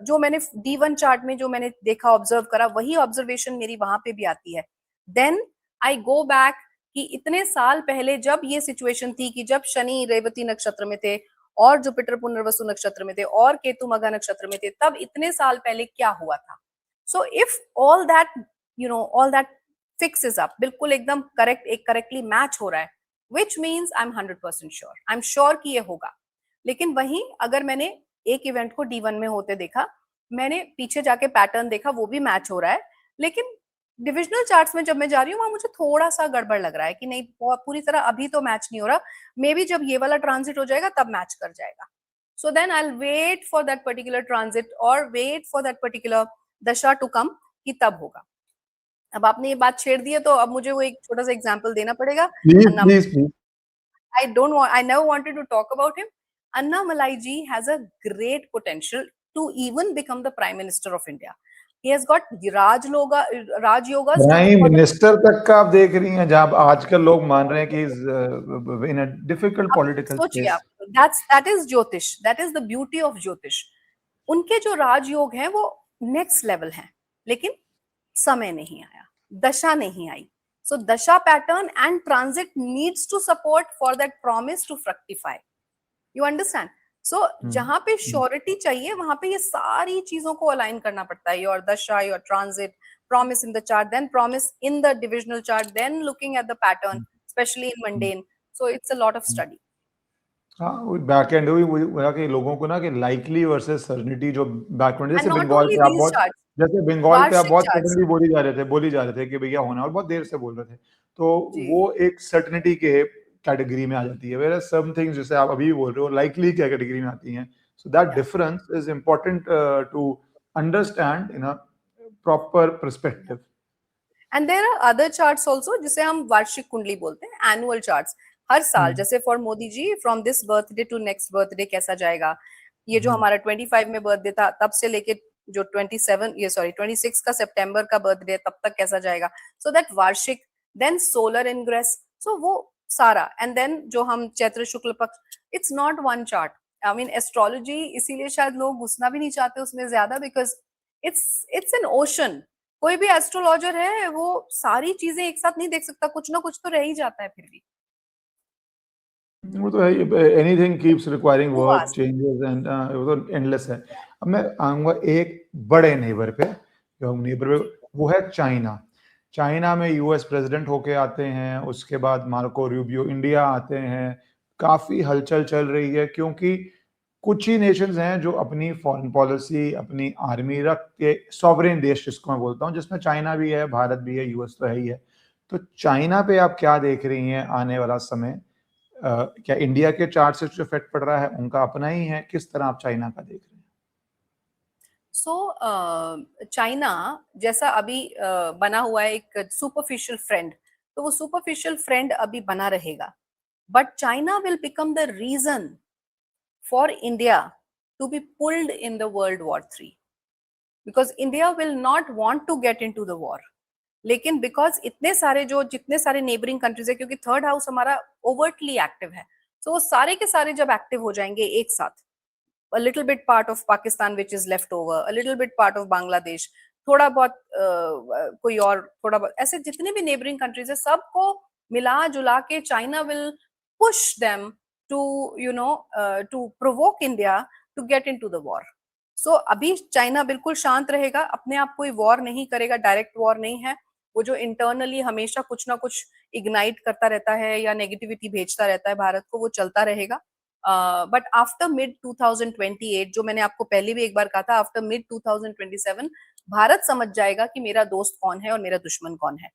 जो मैंने D1 चार्ट में जो मैंने देखा, ऑब्जर्व करा, वही ऑब्जर्वेशन मेरी वहां पे भी आती है। देन आई गो बैक कि इतने साल पहले जब ये सिचुएशन थी, कि जब शनि रेवती नक्षत्र में थे और जुपिटर पुनर्वसु नक्षत्र में थे और केतु मघा नक्षत्र में थे, तब इतने साल पहले क्या हुआ था। So if all that all that fixes up, बिल्कुल एकदम करेक्ट, एक करेक्टली मैच हो रहा है, which means I'm 100% sure, I'm sure कि ये होगा। लेकिन वहीं अगर मैंने एक इवेंट को D1 में होते देखा, मैंने पीछे जाके पैटर्न देखा, वो भी मैच हो रहा है, लेकिन डिविजनल चार्ट्स में जब मैं जा रही हूँ, वहां मुझे थोड़ा सा गड़बड़ लग रहा है कि नहीं, पूरी तरह अभी तो मैच नहीं हो रहा, मे बी जब ये वाला ट्रांजिट हो जाएगा तब मैच कर जाएगा। So then I will wait for that particular transit और wait for that particular dasha to come, कि तब होगा। अब आपने ये बात छेड़ दी है, तो अब मुझे वो एक छोटा सा एग्जांपल देना पड़ेगा। Please please please. I never wanted to talk about him. Annamalai ji has a great potential to even become the Prime Minister of India. He has got Raj Yogas to prime for the, minister तक का आप देख रही हैं, जहां आजकल लोग मान रहे हैं कि इन अ डिफिकल्ट आप पॉलिटिकल सोचिए स्पेस। आप, that is ज्योतिष, that is the beauty of ज्योतिष। उनके जो राजयोग हैं वो नेक्स्ट लेवल हैं, लेकिन समय नहीं आया, दशा नहीं आई। So dasha pattern and transit needs to support for that promise to fructify. You understand? So जहां पे श्योरिटी चाहिए वहां पे ये सारी चीजों को अलाइन करना पड़ता है, योर दशा, your transit, promise in the chart, then promise in the divisional chart, then looking at the pattern, especially in mundane. So it's a lot of study. हाँ, वो बैक एंड वही वही हुआ कि लोगों को ना कि लाइकली वर्सेस सर्टेनिटी जो बैकवर्ड, And जैसे not बंगाल only पे आप these बहुत charts, जैसे बंगाल पे आप varshik बहुत charts. सर्टेनिटी बोली जा रहे थे कि भैया होना, और बहुत देर से बोल रहे थे, तो जी. वो एक सर्टेनिटी के कैटेगरी में आ जाती है, वेयर सम थिंग्स जैसे आप अभी बोल रहे हो लाइकली क्या कैटेगरी में आती हैं. So that Yeah. Difference is important to understand in a proper perspective. And there are other charts also जिसे हम वार्षिक कुंडली बोलते हैं, एनुअल चार्ट्स. हर साल जैसे for Modi ji from this birthday to next birthday कैसा जाएगा, ये जो हमारा 25 में बर्थडे था तब से लेके जो 27 ये सॉरी 26 का सितंबर का बर्थडे तब तक कैसा जाएगा. सो दैट वार्षिक, देन सोलर इनग्रेस, सो वो सारा, एंड देन जो हम चैत्र शुक्ल पक्ष, it's not one chart. I mean astrology इसीलिए शायद लोग घुसना भी नहीं चाहते उसमें ज्यादा, बिकॉज इट्स एन ओशन. कोई भी एस्ट्रोलॉजर है वो सारी चीजें एक साथ नहीं देख सकता, कुछ ना कुछ तो रह ही जाता है फिर भी. वो तो है, anything keeps requiring to work vast. Changes and वो तो एंडलेस है. अब मैं आऊंगा एक बड़े नेबर पे, जी. वो है चाइना. चाइना में यूएस प्रेसिडेंट होके आते हैं, उसके बाद मार्को रूबियो इंडिया आते हैं, काफी हलचल चल रही है, क्योंकि कुछ ही नेशंस हैं जो अपनी फॉरेन पॉलिसी, अपनी आर्मी रख के, सॉवरेन देश जिसको मैं बोलता हूँ, जिसमें चाइना भी है, भारत भी है, यूएस तो है ही है. तो चाइना पे आप क्या देख रही हैं आने वाला समय? क्या इंडिया के चार्ट से जो इफेक्ट पड़ रहा है उनका अपना ही है, किस तरह आप चाइना का देख रहे हैं? सो चाइना जैसा अभी बना हुआ है एक सुपरफिशियल फ्रेंड, तो वो सुपरफिशियल फ्रेंड अभी बना रहेगा. But China will become the reason for India to be pulled in the world war 3, because India will not want to get into the war. लेकिन बिकॉज इतने सारे जो जितने सारे नेबरिंग कंट्रीज है, क्योंकि थर्ड हाउस हमारा ओवर्टली एक्टिव है, तो वो सारे के सारे जब एक्टिव हो जाएंगे एक साथ, a little bit part of Pakistan which is left over, a little bit part of Bangladesh, थोड़ा बहुत कोई और थोड़ा बहुत ऐसे जितने भी नेबरिंग कंट्रीज है सबको मिला जुला के China will push them to you know to provoke India to get into the war. So अभी चाइना बिल्कुल शांत रहेगा, अपने आप कोई वॉर नहीं करेगा, डायरेक्ट वॉर नहीं है. वो जो इंटरनली हमेशा कुछ ना कुछ इग्नाइट करता रहता है या नेगेटिविटी भेजता रहता है भारत को, वो चलता रहेगा. बट आफ्टर मिड 2028, जो मैंने आपको पहले भी एक बार कहा था, आफ्टर मिड 2027 भारत समझ जाएगा कि मेरा दोस्त कौन है और मेरा दुश्मन कौन है.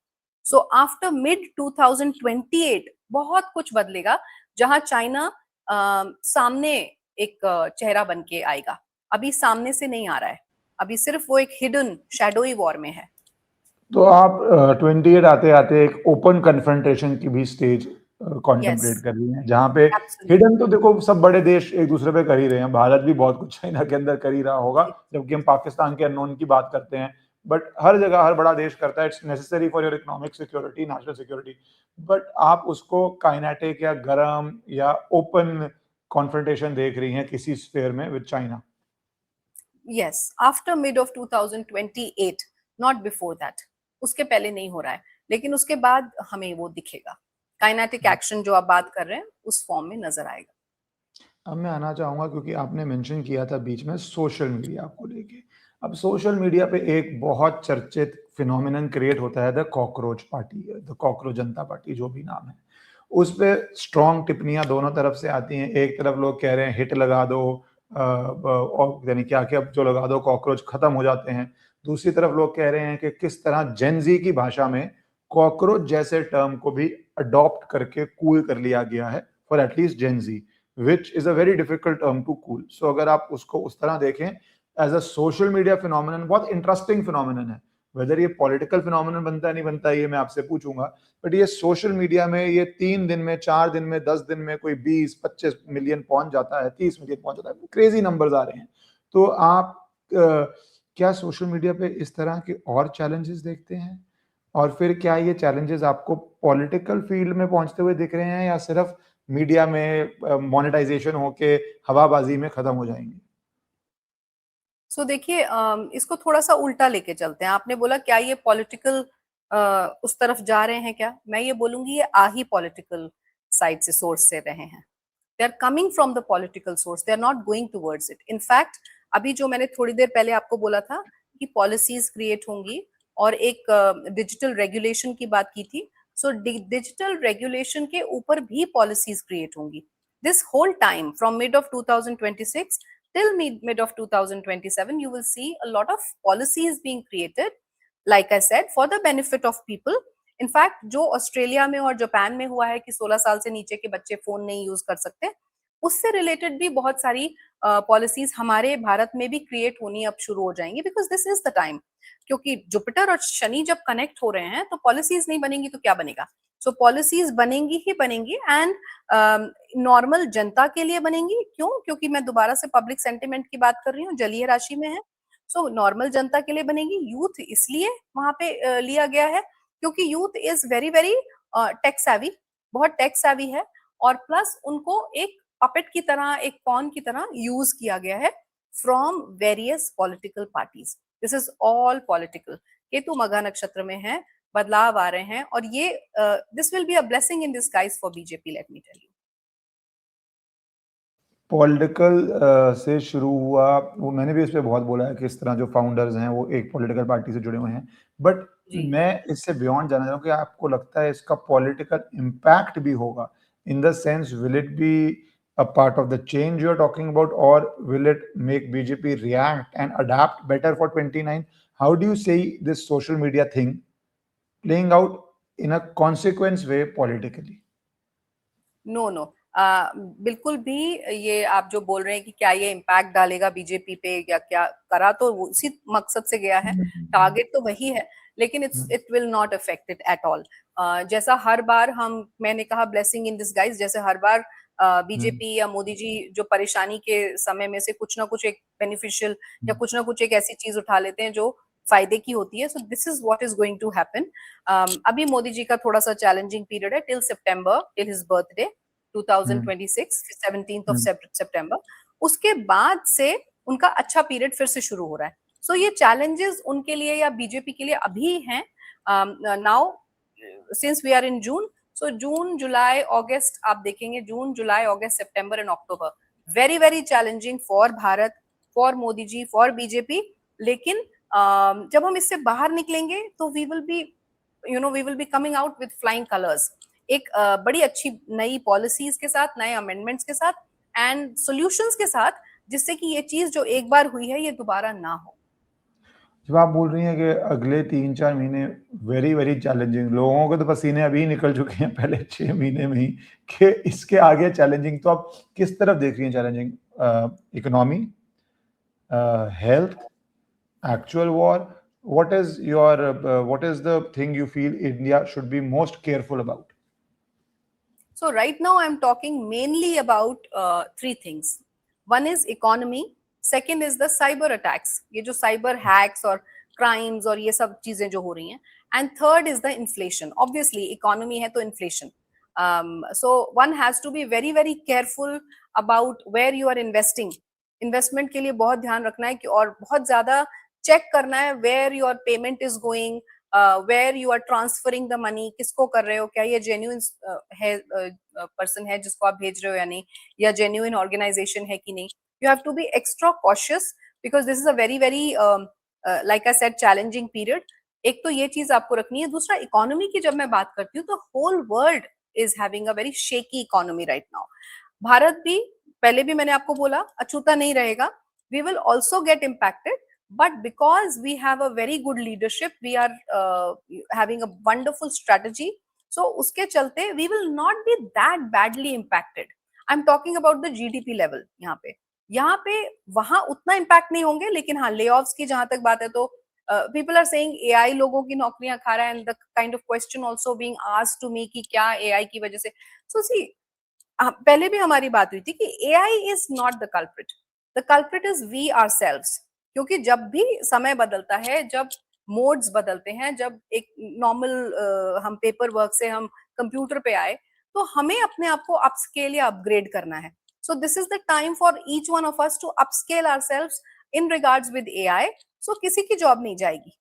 सो आफ्टर मिड 2028 बहुत कुछ बदलेगा, जहां चाइना सामने एक चेहरा बन के आएगा. अभी सामने से नहीं आ रहा है, अभी सिर्फ वो एक हिडन शैडोई वॉर में है. तो आप 28 आते आते एक ओपन कन्फ्रंटेशन की भी स्टेज यस, कॉन्टेम्पलेट कर रही हैं, जहां पे एब्सोल्युटली. हिडन तो देखो सब बड़े देश एक दूसरे पे कर ही रहे हैं, भारत भी बहुत कुछ चाइना के अंदर कर ही रहा होगा, जबकि हम पाकिस्तान के अननोन की बात करते हैं. बट हर जगह हर बड़ा देश करता है, it's necessary for your economic security, national security. But आप उसको काइनेटिक या गरम या ओपन कॉन्फ्रंटेशन देख रही हैं किसी स्फेयर में with China? Yes, after mid of 2028, not before that. उसके पहले नहीं हो रहा है, लेकिन उसके बाद हमें वो दिखेगा. काइनेटिक एक्शन जो आप बात कर रहे हैं उस फॉर्म में नजर आएगा. अब मैं आना चाहूँगा, क्योंकि आपने मेंशन किया था बीच में सोशल मीडिया को लेके. अब सोशल मीडिया पे एक बहुत चर्चित फिनोमिनन क्रिएट होता है, the cockroach party, the cockroach Janata party, जो भी नाम है. उस पे स्ट्रॉन्ग टिप्पणियां दोनों तरफ से आती हैं. एक तरफ लोग कह रहे हैं हिट लगा दो, और यानी क्या क्या जो लगा दो कॉकरोच खत्म हो जाते हैं. दूसरी तरफ लोग कह रहे हैं कि किस तरह जेनजी की भाषा में कॉकरोच जैसे टर्म को भी अडॉप्ट करके कूल कर लिया गया है for at least Gen Z, which is a very difficult term to cool. So अगर आप उसको उस तरह देखें as a social media phenomenon, बहुत इंटरेस्टिंग फिनोमिनन है. वेदर ये पॉलिटिकल फिनोमिनन बनता है नहीं बनता है ये मैं आपसे पूछूंगा, बट ये सोशल मीडिया में ये 3 दिन में, 4 दिन में, 10 दिन में कोई 20-25 मिलियन पहुंच जाता है, 30 मिलियन पहुंच जाता है, क्रेजी नंबर्स आ रहे हैं. तो आप क्या सोशल मीडिया पे इस तरह के और चैलेंजेस देखते हैं? और फिर क्या ये चैलेंजेस आपको पॉलिटिकल फील्ड में पहुंचते हुए दिख रहे हैं, या सिर्फ मीडिया में मोनेटाइजेशन होके हवाबाजी में खत्म हो जाएंगे? सो देखिए, इसको थोड़ा सा उल्टा लेके चलते हैं. आपने बोला क्या ये पॉलिटिकल उस तरफ जा रहे हैं क्या, मैं ये बोलूंगी ये आ ही पॉलिटिकल साइड से सोर्स से रहे हैं. They are coming from the political source, they are not going towards it. In fact अभी जो मैंने थोड़ी देर पहले आपको बोला था कि पॉलिसीज क्रिएट होंगी और एक डिजिटल रेगुलेशन की बात की थी, सो डिजिटल रेगुलेशन के ऊपर भी पॉलिसीज क्रिएट होंगी। This whole time from mid of 2026 till mid of 2027 you will see a lot of policies being created, like I said, for the benefit of people. In fact जो Australia में और Japan में हुआ है कि 16 साल से नीचे के बच्चे फोन नहीं यूज कर सकते, उससे रिलेटेड भी बहुत सारी पॉलिसीज हमारे भारत में भी क्रिएट होनी अब शुरू हो जाएंगी, because this is the time. क्योंकि जुपिटर और शनि जब कनेक्ट हो रहे हैं तो पॉलिसीज नहीं बनेंगी तो क्या बनेगा? सो पॉलिसीज बनेंगी ही बनेंगी, एंड नॉर्मल जनता के लिए बनेंगी। क्यों? क्योंकि मैं दोबारा से पब्लिक सेंटिमेंट की बात कर रही हूँ, जलीय राशि में है, सो नॉर्मल जनता के लिए बनेगी। यूथ इसलिए वहां पे लिया गया है क्योंकि youth is very very tech savvy, बहुत टेक savvy है, और प्लस उनको एक पपेट की तरह, एक पॉन की तरह यूज किया गया है from various political parties. This is all political. Ketu Magha नक्षत्र में है, बदलाव आ रहे हैं, और ये this will be a blessing in disguise for BJP, let me tell you. Political से शुरू हुआ, वो मैंने भी इस पे बहुत बोला है कि इस तरह जो फाउंडर्स हैं वो एक पॉलिटिकल पार्टी से जुड़े हुए हैं, बट जी। मैं इससे बियॉन्ड जानना चाहूँ कि आपको लगता है इसका पॉलिटिकल इम्पैक्ट भी होगा, in the sense will it be a part of the change you are talking about, और will it make BJP react and adapt better for 29? How do you see this social media thing playing out in a consequence way politically? No no, बिल्कुल भी। ये आप जो बोल रहे हैं कि क्या ये इम्पैक्ट डालेगा बीजेपी पे या क्या, करा तो उसी मकसद से गया है, टारगेट तो वही है, लेकिन it will not affect it at all. जैसा हर बार मैंने कहा ब्लेसिंग इन दिसगाइज, जैसे हर बार बीजेपी या मोदी जी जो परेशानी के समय में से कुछ ना कुछ एक बेनिफिशियल या कुछ ना कुछ एक ऐसी चीज उठा लेते हैं जो फायदे की होती है। So this is what is going to happen. अभी मोदी जी का थोड़ा सा चैलेंजिंग पीरियड है till September, till his birthday 2026, 17th of September. उसके बाद से उनका अच्छा पीरियड फिर से शुरू हो रहा है। सो ये चैलेंजेस उनके लिए या बीजेपी के लिए अभी हैं। Now since we are in June, so June जुलाई अगस्त आप देखेंगे, June July August September and October very very challenging for Bharat, for Modi ji, for BJP. लेकिन जब हम इससे बाहर निकलेंगे तो we will be, we will be coming out with flying colours, एक बड़ी अच्छी नई पॉलिसीज के साथ, नए अमेंडमेंट्स के साथ एंड सॉल्यूशंस के साथ, जिससे कि ये चीज जो एक बार हुई है ये दोबारा ना हो। जब आप बोल रही हैं कि अगले 3-4 महीने वेरी वेरी चैलेंजिंग, लोगों के तो पसीने अभी निकल चुके हैं पहले 6 महीने में ही, कि इसके आगे चैलेंजिंग, तो आप किस तरफ देख रही हैं challenging? Economy, health, actual war? What is the thing you feel India should be most careful about? So right now I'm talking mainly about three things. One is economy, second is the cyber attacks, ये जो cyber hacks और crimes और ये सब चीजें जो हो रही हैं, and third is the inflation. Obviously economy है तो inflation. So one has to be very very careful about where you are investing. Investment के लिए बहुत ध्यान रखना है कि, और बहुत ज्यादा चेक करना है where your payment is going, where you are transferring the money, किसको कर रहे हो, क्या ये जेन्युइन है, पर्सन है जिसको आप भेज रहे हो या नहीं, या जेन्युइन ऑर्गेनाइजेशन है कि नहीं। You have to be extra cautious because this is a very very like I said challenging period. एक तो ये चीज आपको रखनी है। दूसरा, इकोनॉमी की जब मैं बात करती हूँ तो whole world is having a very shaky economy right now. Bharat भी, पहले भी मैंने आपको बोला, अछूता नहीं रहेगा, we will also get impacted, but because we have a very good leadership, we are having a wonderful strategy, so uske chalte we will not be that badly impacted. I'm talking about the GDP level। यहाँ पे वहां उतना impact नहीं होंगे, लेकिन हाँ layoffs की जहां तक बात है तो people are saying AI लोगों की नौकरियां खा रहा है, and the kind of question also being asked to me कि क्या AI की वजह से। so see, पहले भी हमारी बात हुई थी कि AI is not the culprit, the culprit is we ourselves। क्योंकि जब भी समय बदलता है, जब मोड्स बदलते हैं, जब एक नॉर्मल हम पेपर वर्क से हम कंप्यूटर पे आए, तो हमें अपने आप को अपस्केल या अपग्रेड करना है। So this is the time for each one of us to upscale ourselves in regards with AI। So किसी की जॉब नहीं जाएगी।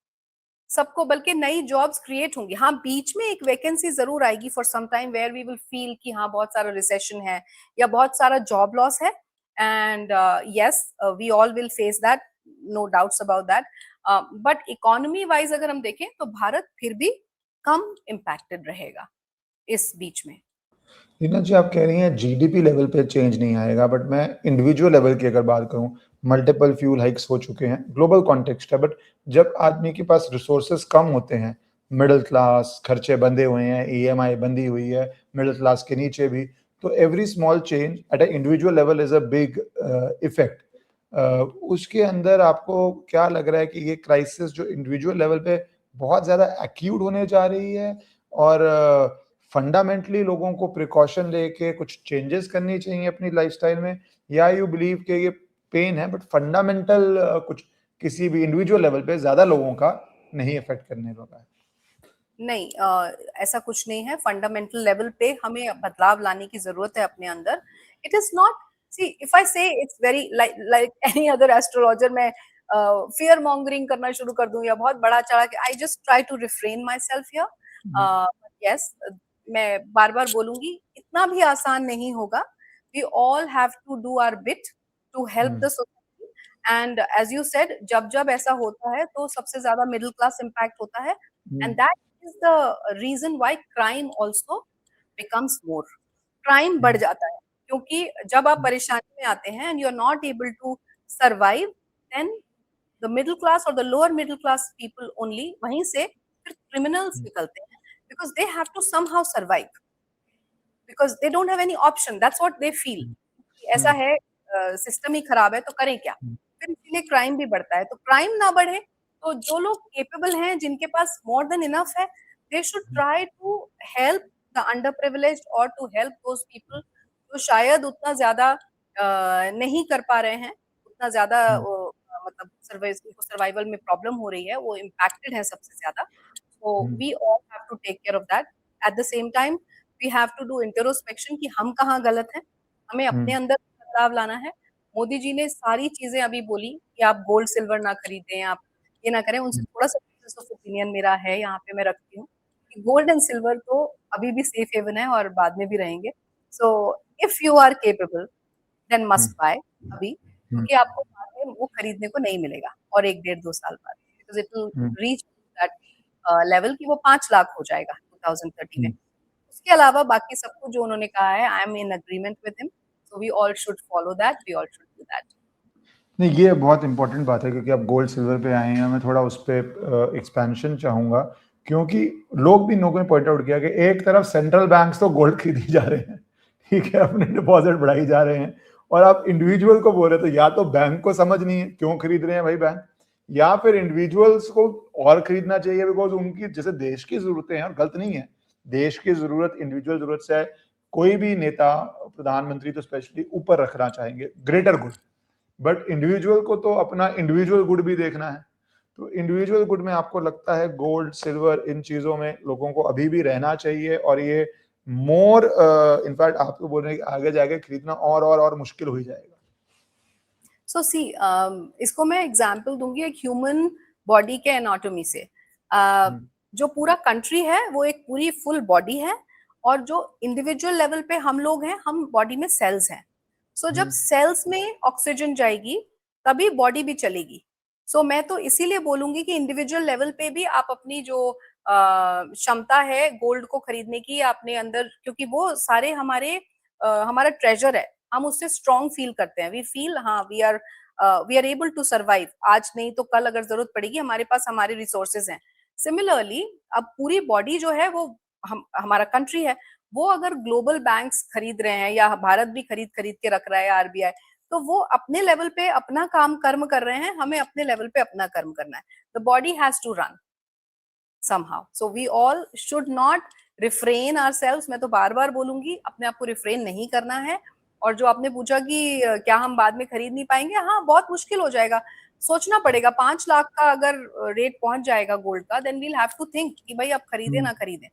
सबको, बल्कि नई जॉब्स क्रिएट होंगी। हाँ, बीच में एक वैकेंसी जरूर आएगी for some time where we will feel कि हाँ बहुत सारा रिसेशन है या बहुत सारा जॉब लॉस है, and yes we all will face that, no doubts about that. But economy wise अगर हम देखें तो भारत फिर भी कम इम्पैक्टेड रहेगा इस बीच में। रीना जी, आप कह रही हैं जीडीपी लेवल पे चेंज नहीं आएगा, बट मैं इंडिविजुअल लेवल की अगर बात करूं, मल्टीपल फ्यूल हाइक्स हो चुके हैं, ग्लोबल कॉन्टेक्स्ट है, बट जब आदमी के पास रिसोर्सेज कम होते हैं, मिडिल क्लास खर्चे बंधे हुए हैं, ईएमआई बंधी हुई है मिडिल क्लास के नीचे भी, तो every small change at a individual level is a big effect. उसके अंदर आपको क्या लग रहा है कि ये क्राइसिस जो इंडिविजुअल लेवल पे बहुत ज्यादा एक्यूट होने जा रही है, और फंडामेंटली लोगों को प्रिकॉशन लेके कुछ चेंजेस करनी चाहिए अपनी लाइफस्टाइल में, या यू बिलीव कि ये पेन है बट फंडामेंटल कुछ किसी भी इंडिविजुअल लेवल पे ज्यादा लोगों का नहीं इफेक्ट करने लगा है? नहीं, ऐसा कुछ नहीं है। फंडामेंटल लेवल पे हमें बदलाव लाने की जरूरत है अपने अंदर। It is not, see if I say it's very like any other astrologer, मैं फियर मॉन्गरिंग करना शुरू कर दूं या बहुत बड़ा चढ़ा के, I just try to refrain myself here. Yes, मैं बार बार बोलूंगी, इतना भी आसान नहीं होगा। We all have to do our bit to help the society, and as you said, जब जब ऐसा होता है तो सबसे ज्यादा मिडिल क्लास इम्पैक्ट होता है, and that is the reason why crime also becomes more. Crime बढ़ जाता है क्योंकि जब आप परेशानी में आते हैं and you are not able to survive, then the middle class or the lower middle class people only वहीं से फिर criminals निकलते हैं, because they have to somehow survive, because they don't have any option, that's what they feel। ऐसा है, system ही खराब है तो करें क्या, फिर इसीलिए क्राइम भी बढ़ता है। तो क्राइम ना बढ़े तो जो लोग केपेबल हैं, जिनके पास मोर देन इनफ है, they should try to help the under privileged और टू हेल्प दोज पीपल जो शायद उतना ज्यादा नहीं कर पा रहे हैं, उतना ज्यादा मतलब सर्वाइवल में प्रॉब्लम हो रही है, वो इम्पैक्टेड है सबसे ज्यादा। So we all have to take care of that. At the same time we have to do introspection कि हम कहाँ गलत हैं, हमें अपने अंदर बदलाव लाना है। मोदी जी ने सारी चीजें अभी बोली कि आप गोल्ड सिल्वर ना खरीदें, आप ये ना करें, उनसे थोड़ा सा डिफरेंस ऑफ ओपिनियन मेरा है यहाँ पे, मैं रखती हूँ कि गोल्ड एंड सिल्वर तो अभी भी सेफ हेवन है और बाद में भी रहेंगे। So if you are capable then must buy अभी, क्योंकि आपको बाद में वो खरीदने को नहीं मिलेगा और 1 डेढ़ 2 साल बाद, because it will reach that level कि वो 5 लाख हो जाएगा 2030 में। उसके अलावा बाकी सब कुछ जो उन्होंने कहा है, I am in agreement with him, so we all should follow that, we all should do that. नहीं, ये बहुत इंपॉर्टेंट बात है, क्योंकि आप गोल्ड सिल्वर पे आए हैं, मैं थोड़ा उस पर एक्सपेंशन चाहूंगा, क्योंकि लोग भी, लोगों ने पॉइंट आउट किया कि एक तरफ सेंट्रल बैंक्स तो गोल्ड खरीदी जा रहे हैं, ठीक है, अपने डिपॉजिट बढ़ाई जा रहे हैं, और आप इंडिविजुअल को बोल रहे, तो या तो बैंक को समझ नहीं है क्यों खरीद रहे हैं भाई बैंक, या फिर इंडिविजुअल्स को और खरीदना चाहिए, बिकॉज उनकी जैसे देश की जरूरतें हैं, और गलत नहीं है, देश की जरूरत इंडिविजुअल जरूरत से है। कोई भी नेता, प्रधानमंत्री तो स्पेशली ऊपर रखना चाहेंगे ग्रेटर गुड, बट इंडिविजुअल को तो अपना इंडिविजुअल गुड भी देखना है। तो इंडिविजुअल गुड में आपको लगता है गोल्ड सिल्वर इन चीजों में लोगों को अभी भी रहना चाहिए, और ये मोर इनफैक्ट आप तो बोल रहे हैं कि आगे जाके खरीदना और मुश्किल हो ही जाएगा? सो सी, इसको मैं एग्जांपल दूंगी एक ह्यूमन बॉडी के एनाटॉमी से। जो पूरा कंट्री है वो एक पूरी फुल बॉडी है, और जो इंडिविजुअल लेवल पे हम लोग हैं, हम बॉडी में सेल्स हैं। सो जब सेल्स में ऑक्सीजन जाएगी तभी बॉडी भी चलेगी। सो मैं तो इसीलिए बोलूंगी कि इंडिविजुअल लेवल पे भी आप अपनी जो क्षमता है गोल्ड को खरीदने की अपने अंदर, क्योंकि वो सारे हमारा ट्रेजर है, हम उससे स्ट्रॉन्ग फील करते हैं, वी फील हाँ we are able to survive, आज नहीं तो कल अगर जरूरत पड़ेगी हमारे पास हमारे रिसोर्सेज हैं। सिमिलरली अब पूरी बॉडी जो है वो हमारा कंट्री है, वो अगर ग्लोबल बैंक्स खरीद रहे हैं या भारत भी खरीद खरीद के रख रहा है आरबीआई, तो वो अपने लेवल पे अपना काम कर्म कर रहे हैं, हमें अपने लेवल पे अपना कर्म करना है। The body has to run somehow, so we all should not refrain ourselves। मैं तो बार बार बोलूंगी, अपने आप को रिफ्रेन नहीं करना है। और जो आपने पूछा कि क्या हम बाद में खरीद नहीं पाएंगे, हाँ बहुत मुश्किल हो जाएगा, सोचना पड़ेगा। 5 लाख का अगर रेट पहुंच जाएगा गोल्ड का, then we'll have to think कि भाई अब खरीदे ना खरीदे।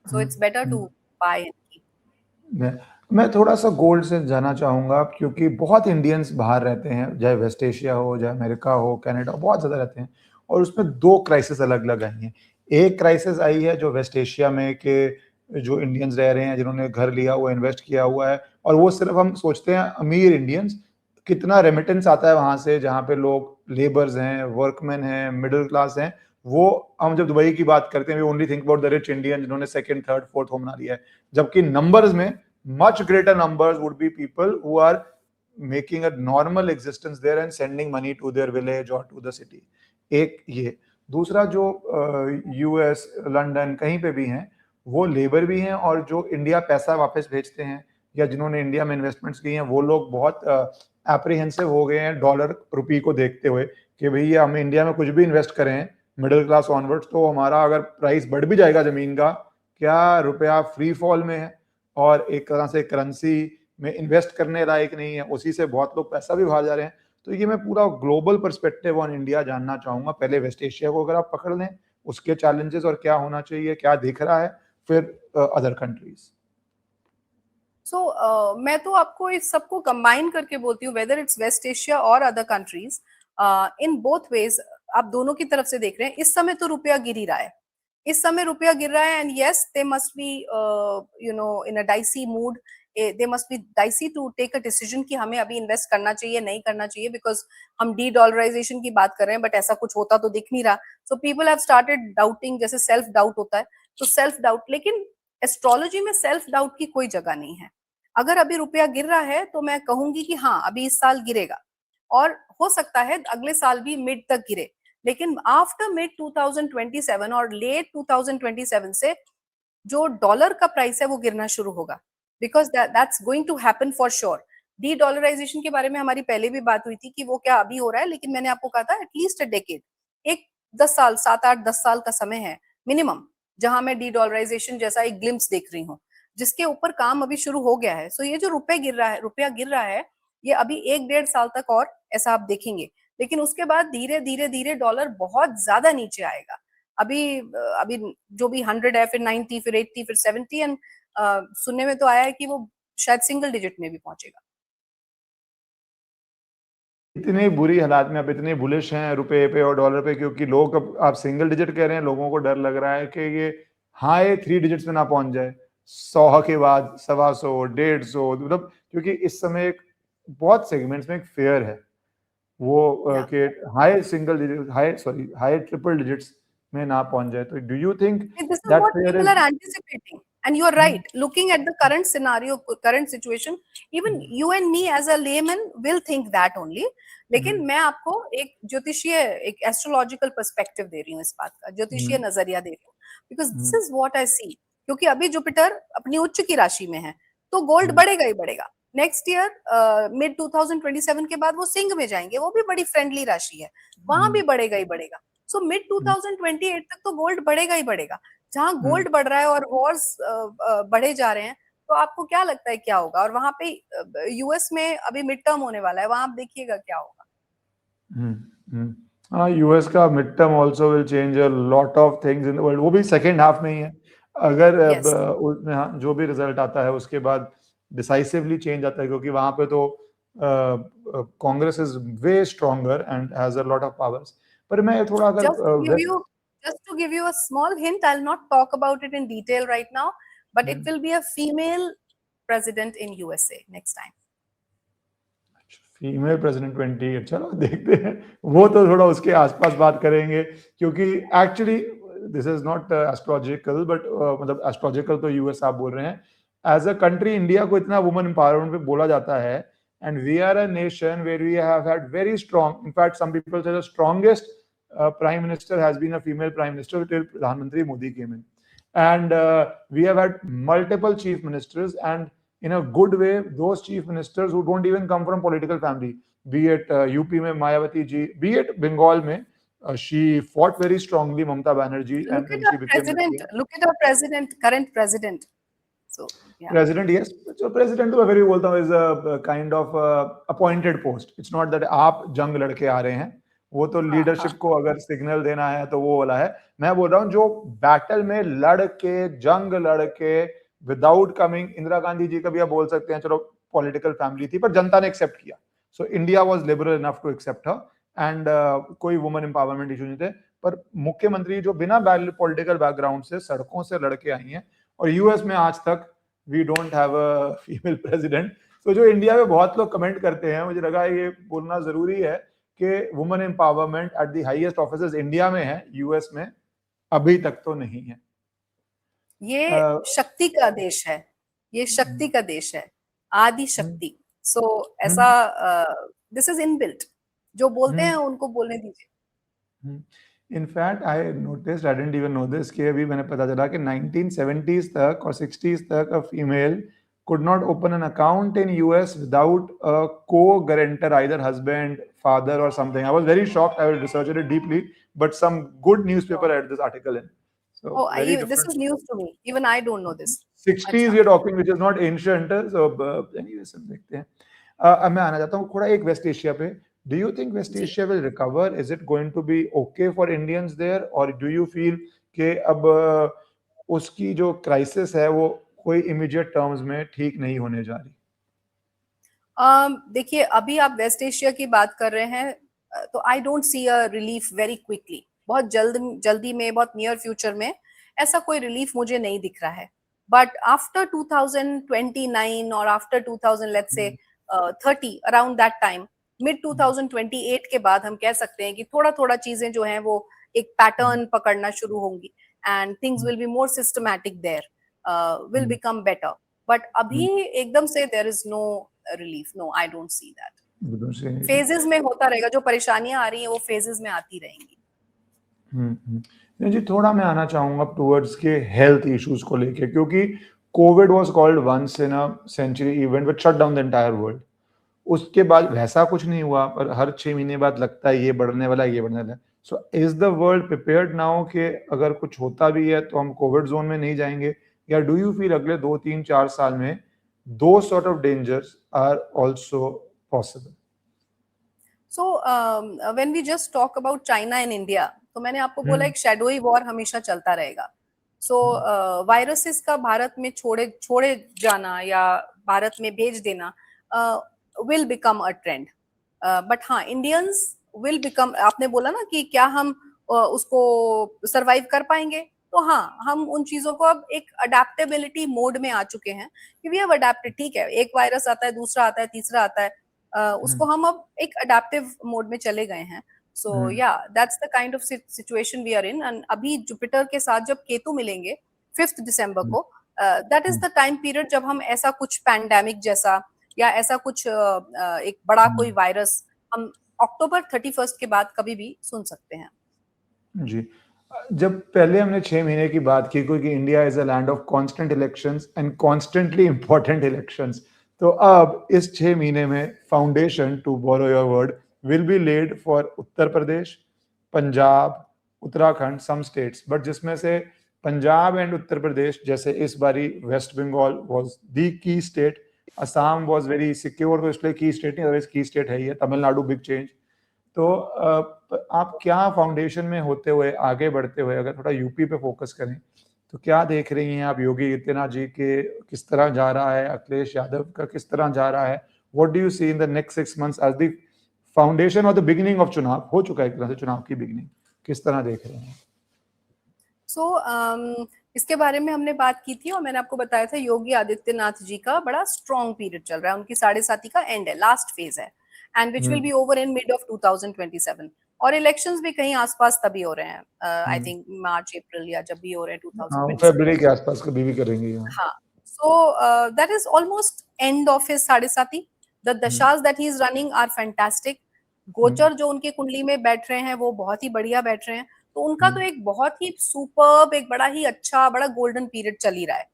So it's better to buy and keep. मैं थोड़ा सा गोल्ड से जाना चाहूंगा, क्योंकि बहुत इंडियंस बाहर रहते हैं, चाहे वेस्ट एशिया हो, चाहे अमेरिका हो, कनाडा हो, बहुत ज्यादा रहते हैं, और उसमें दो क्राइसिस अलग अलग आई हैं। एक क्राइसिस आई है जो वेस्ट एशिया में के जो इंडियंस रह रहे हैं, जिन्होंने घर लिया हुआ, इन्वेस्ट किया हुआ है, और वो सिर्फ हम सोचते हैं अमीर इंडियंस, कितना रेमिटेंस आता है वहां से, जहाँ पे लोग लेबर्स हैं, वर्कमैन हैं, मिडिल क्लास हैं, वो हम जब दुबई की बात करते हैं, we only think about the rich Indian जिन्होंने सेकंड, थर्ड, फोर्थ होम बना लिया है, जबकि नंबर्स में much greater numbers would be people who are making a normal existence there and sending money to their village और to the city. एक ये। दूसरा, जो यूएस, लंदन, कहीं पे भी हैं, वो लेबर भी हैं, और जो इंडिया पैसा वापस भेजते हैं या जिन्होंने इंडिया में इन्वेस्टमेंट्स की हैं, वो लोग बहुत एप्रीहेंसिव हो गए हैं डॉलर रुपी को देखते हुए कि भैया हम इंडिया में कुछ भी इन्वेस्ट करें मिडिल क्लास ऑनवर्ड्स, तो हमारा अगर प्राइस बढ़ भी जाएगा जमीन का, क्या रुपया फ्री फॉल में है और एक तरह से करेंसी में इन्वेस्ट करने लायक नहीं है, उसी से बहुत लोग पैसा भी बाहर जा रहे हैं। तो ये मैं पूरा ग्लोबल पर्सपेक्टिव ऑन इंडिया जानना चाहूंगा। पहले वेस्ट एशिया को अगर आप पकड़ लें, उसके चैलेंजेस और क्या होना चाहिए, क्या दिख रहा है, फिर अदर कंट्रीज। सो मैं तो आपको इस सबको कंबाइन करके बोलती हूँ, वेदर इट्स वेस्ट एशिया और other countries, in both ways आप दोनों की तरफ से देख रहे हैं। इस समय तो रुपया गिर ही रहा है, इस समय रुपया गिर रहा है, and yes they must be in a dicey mood, they must be dicey to take a decision कि हमें अभी इन्वेस्ट करना चाहिए नहीं करना चाहिए, बिकॉज हम डी डॉलराइजेशन की बात कर रहे हैं, बट ऐसा कुछ होता तो दिख नहीं रहा। So people have started doubting, जैसे सेल्फ डाउट होता है, तो सेल्फ डाउट। लेकिन एस्ट्रोलॉजी में सेल्फ डाउट की कोई जगह नहीं है। अगर अभी रुपया गिर रहा है तो मैं कहूंगी कि हाँ अभी इस साल गिरेगा, और हो सकता है अगले साल भी मिड तक गिरे, लेकिन आफ्टर मिड 2027 और लेट 2027 से जो डॉलर का प्राइस है वो गिरना शुरू होगा, because that's going to happen for sure. De dollarisation के बारे में हमारी पहले भी बात हुई थी कि वो क्या अभी हो रहा है, लेकिन मैंने आपको कहा था एटलीस्ट अ डेकेड, एक 10 साल, 7, 8, 10 साल का समय है मिनिमम, जहां मैं डी डॉलराइजेशन जैसा एक ग्लिम्स देख रही हूँ, जिसके ऊपर काम अभी शुरू हो गया है। सो ये जो रुपया गिर रहा है, ये अभी 1, 1.5 साल तक और ऐसा आप देखेंगे, लेकिन उसके बाद धीरे धीरे धीरे डॉलर बहुत ज्यादा नीचे आएगा। अभी अभी जो भी 100 है, फिर 90, फिर 80, फिर 70, एंड सुनने में तो आया है कि वो शायद सिंगल डिजिट में भी पहुंचेगा। इतनी बुरी हालात में आप इतने बुलिश हैं रुपए पे और डॉलर पे, क्योंकि लोग, अब आप सिंगल डिजिट कह रहे हैं, लोगों को डर लग रहा है कि ये हाई 3 डिजिट्स में ना पहुंच जाए, 100 के बाद 125, 150, मतलब क्योंकि इस समय एक बहुत सेगमेंट्स में एक फेयर है वो Yeah. कि high single digit, high triple digits में ना पहुंच जाए। तो do you think This is that what fair people is? are anticipating. And you're right. Looking at the current scenario, current situation, even you and me as a layman will think that only. लेकिन मैं आपको एक ज्योतिषीय, एक astrological perspective दे रही हूँ इस बात का, ज्योतिषीय नजरिया दे रही हूँ, because this is what I see. क्योंकि अभी जुपिटर अपनी उच्च की राशि में है, तो गोल्ड बढ़ेगा ही बढ़ेगा। नेक्स्ट ईयर मिड 2027 के बाद वो सिंह में जाएंगे, वो भी बड़ी फ्रेंडली राशि है, वहां भी बढ़ेगा ही बढ़ेगा। सो मिड 2028 तक तो गोल्ड बढ़ेगा ही बढ़ेगा। जहां गोल्ड बढ़ रहा है और वॉर्स बढ़े जा रहे हैं, तो आपको क्या लगता है क्या होगा? और वहां पे यूएस में अभी मिड टर्म होने वाला है, वहां आप देखिएगा क्या होगा। हाँ, यूएस का mid term also will change a lot of things in the world, वो भी सेकेंड हाफ में ही है। अगर यस, उसमें हाँ, जो भी रिजल्ट आता है उसके बाद डिसाइसिवली चेंज आता है, क्योंकि वहां पे तो Congress is way stronger and has a lot of powers. पर मैं थोड़ा अगर just to give west you just to give you a small hint, I'll not talk about it in detail right now, but it will be a female president in USA next time. Female president 28, चलो देखते हैं, वो तो थोड़ा उसके आसपास बात करेंगे, क्योंकि actually this is not astrological, but मतलब एस्ट्रोलॉजिकल तो यूएस आप बोल रहे हैं, एज अ कंट्री इंडिया को इतना वुमेन एम्पावरमेंट पे बोला जाता है, and we are a nation where we have had very strong, in fact some people say the strongest prime minister has been a female prime minister till Pradhan Mantri Modi came in, and we have had multiple chief ministers, and in a good way, those chief ministers who don't even come from political family, be it UP mein Mayawati ji, be it Bengal mein, she fought very strongly, Mamata Banerjee, and Look when at she our became the president. PM. Look at our president, current president. So yeah. President, yes. So president तो मैं फिर भी बोलता हूँ is a kind of appointed post. It's not that आप जंग लड़के आ रहे हैं, वो तो हाँ, लीडरशिप को अगर सिग्नल देना है तो वो वाला है। मैं बोल रहा हूँ जो बैटल में लड़ के, जंग लड़ के, विदाउट कमिंग, इंदिरा गांधी जी का भी आप बोल सकते हैं, चलो पॉलिटिकल फैमिली थी पर जनता ने एक्सेप्ट किया, so India was liberal enough to accept her, and कोई वुमेन एम्पावरमेंट इशू नहीं थे, पर मुख्यमंत्री जो बिना पॉलिटिकल बैकग्राउंड से सड़कों से लड़के आई हैं, और यूएस में आज तक we don't have a female president. तो जो इंडिया में बहुत लोग कमेंट करते हैं, मुझे लगा ये बोलना जरूरी है कि women empowerment at the highest offices India में है, यूएस में अभी तक तो नहीं है। ये शक्ति का देश है, ये शक्ति का देश है, आदि शक्ति। सो ऐसा दिस इज इनबिल्ट, जो बोलते हैं उनको बोलने दीजिए। In fact I noticed, I didn't even know this, कि अभी मैंने पता चला कि 1970s तक और 60s तक a female could not open an account in US without a co-guarantor, either husband, father or something. I was very shocked. I will research it deeply, but some good newspaper had this article in. So Oh, very this different. is news to me. Even I don't know this. 60s we are talking, which is not ancient. So anyway, सब देखते हैं। अब मैं आना चाहता हूँ थोड़ा एक वेस्ट एशिया पे। Do you think West Asia will recover? Is it going to be okay for Indians there, or do you feel कि अब उसकी जो क्राइसिस है वो कोई इमीडिएट टर्म्स में ठीक नहीं होने जा रही? देखिए, अभी आप वेस्ट एशिया की बात कर रहे हैं, तो आई don't C a relief very quickly. बहुत जल्दी में, बहुत नियर फ्यूचर में ऐसा कोई रिलीफ मुझे नहीं दिख रहा है। बट आफ्टर 2029 और after 2000 let's say 30, around that time, mid 2028 के बाद हम कह सकते हैं कि थोड़ा थोड़ा चीजें जो हैं वो एक पैटर्न पकड़ना शुरू होंगी, and things will be more systematic there, will become better. But अभी एकदम से there is no relief, no, I don't see that. Phases में होता रहेगा, जो परेशानियां आ रही हैं वो फेजेस में आती रहेंगी। नहीं जी, थोड़ा मैं आना चाहूंगा टुवर्ड्स के हेल्थ इश्यूज को लेके, क्योंकि Covid was called once in a century event which shut down the entire world. उसके बाद वैसा कुछ नहीं हुआ, पर हर 6 महीने बाद लगता है ये बढ़ने वाला है, ये बढ़ने वाला है। So is the world prepared now कि अगर कुछ होता भी है तो हम कोविड जोन में नहीं जाएंगे, या डू यू फील अगले 2 3 4 साल में दो sort of dangers are also possible? So when we just talk about China and India, तो मैंने आपको बोला एक शैडोई वॉर हमेशा चलता रहेगा। सो वायरसेस का भारत में छोड़े जाना या भारत में भेज देना will become a trend. But हाँ, इंडियंस विल बिकम, आपने बोला ना कि क्या हम उसको सरवाइव कर पाएंगे, तो हाँ, हम उन चीजों को अब एक अडेप्टेबिलिटी मोड में आ चुके हैं कि वी हैव अडेप्टेड। ठीक है, एक वायरस आता है, दूसरा आता है, तीसरा आता है, उसको हम अब एक अडेप्टिव मोड में चले गए हैं। सो या that's the kind of situation we are in. And अभी जुपिटर के साथ जब केतु मिलेंगे 5 दिसंबर को, that is the time period जब हम ऐसा कुछ पैंडेमिक जैसा या ऐसा कुछ एक बड़ा कोई वायरस हम अक्टूबर 31 के बाद कभी भी सुन सकते हैं। जी, जब पहले हमने 6 महीने की बात की, क्योंकि India is a land of constant elections and constantly important elections, तो अब इस 6 महीने में foundation, to borrow your word, will be laid for Uttar Pradesh, Punjab, Uttarakhand, some states, but जिसमें से पंजाब एंड उत्तर प्रदेश, जैसे इस बारी West Bengal was the key state, Assam was very secure, तो इसलिए की स्टेट नहीं, अदरवाइज की स्टेट है ही है, तमिलनाडु बिग चेंज। तो आप क्या फाउंडेशन में होते हुए, आगे बढ़ते हुए, अगर थोड़ा यूपी पे फोकस करें, तो क्या देख रही हैं आप योगी आदित्यनाथ जी के किस तरह जा रहा है, अखिलेश यादव का किस तरह जा रहा है? What do you see in the next 6 months as the foundation और द बिगिनिंग ऑफ चुनाव? हो चुका है एक तरह से चुनाव की बिगिनिंग, किस तरह देख रहे हैं? इसके बारे में हमने बात की थी और मैंने आपको बताया था योगी आदित्यनाथ जी का बड़ा स्ट्रॉन्ग पीरियड चल रहा है, उनकी 7.5 का एंड है, लास्ट फेज है, and which will be over in mid of 2027। और इलेक्शंस भी कहीं आसपास तभी हो रहे हैं, आई थिंक मार्च अप्रैल या जब भी हो रहे हैं 2027। फरवरी के आसपास कभी भी करेंगे। हाँ, so that is almost end of his 7.5। The दशास that he is running are fantastic। गोचर जो उनके कुंडली में बैठ रहे हैं वो बहुत ही बढ़िया बैठ रहे हैं, तो उनका तो एक बहुत ही सुपर्ब, एक बड़ा ही अच्छा, बड़ा गोल्डन पीरियड चल ही रहा है।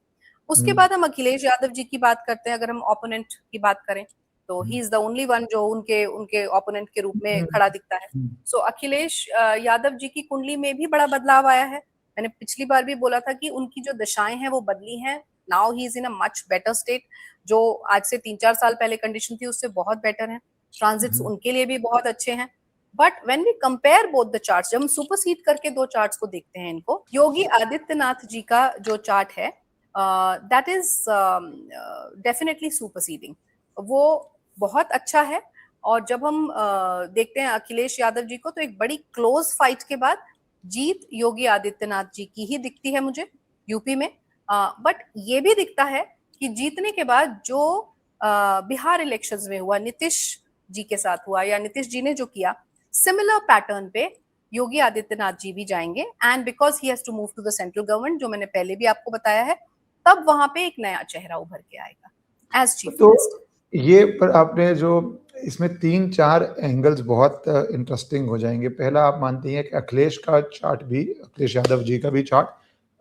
उसके बाद हम अखिलेश यादव जी की बात करते हैं, अगर हम ओपोनेंट की बात करें तो he is the only one जो उनके ओपोनेंट के रूप में खड़ा दिखता है। सो अखिलेश यादव जी की कुंडली में भी बड़ा बदलाव आया है। मैंने पिछली बार भी बोला था कि उनकी जो दशाएं हैं वो बदली हैं। Now he is in a much better state, जो आज से 3-4 साल पहले कंडीशन थी उससे बहुत बेटर है। ट्रांजिट्स उनके लिए भी बहुत अच्छे हैं। But when we compare both the charts, जब हम सुपरसीड करके दो चार्ट्स को देखते हैं इनको, योगी आदित्यनाथ जी का जो चार्ट है दैट इज डेफिनेटली सुपरसीडिंग, वो बहुत अच्छा है। और जब हम देखते हैं अखिलेश यादव जी को, तो एक बड़ी क्लोज फाइट के बाद जीत योगी आदित्यनाथ जी की ही दिखती है मुझे यूपी में। बट ये भी दिखता है कि जीतने के बाद जो बिहार इलेक्शंस में हुआ, नीतीश जी के साथ हुआ, या नीतीश जी ने जो किया, सिमिलर पैटर्न पे योगी आदित्यनाथ जी भी जाएंगे। And because he has to move to the central government, जो मैंने पहले भी आपको बताया है, तब वहां पे एक नया चेहरा उभर के आएगा एज चीफ तो मिनिस्टर। ये पर आपने जो इसमें 3-4 एंगल्स बहुत इंटरेस्टिंग हो जाएंगे। पहला, आप मानती हैं कि अखिलेश का चार्ट भी, अखिलेश यादव जी का भी चार्ट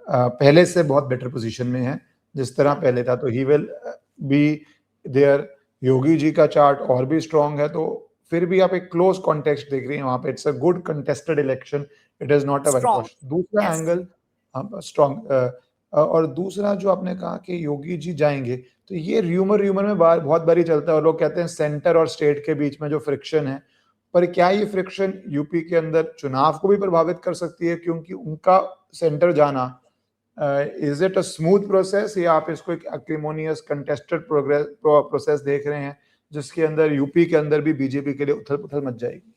पहले से बहुत बेटर पोजीशन में है जिस तरह पहले था, तो he will be there. Yogi ji का चार्ट और भी स्ट्रांग है, तो फिर भी आप एक क्लोज कॉन्टेक्स्ट देख रही हैं वहां पे। It's a good contested election, it is not a white strong. Wash. दूसरा यस। एंगल स्ट्रांग, और दूसरा जो आपने कहा कि योगी जी जाएंगे, तो ये र्यूमर में बहुत बारी चलता है और लोग कहते हैं सेंटर और स्टेट के बीच में जो फ्रिक्शन है, पर क्या ये फ्रिक्शन यूपी के अंदर चुनाव को भी प्रभावित कर सकती है? क्योंकि उनका सेंटर जाना, is it a smooth process, या आप इसको एक एक्रिमोनियस कंटेस्टेड प्रोसेस देख रहे हैं जिसके अंदर यूपी के अंदर भी बीजेपी के लिए उथल पुथल मच जाएगी?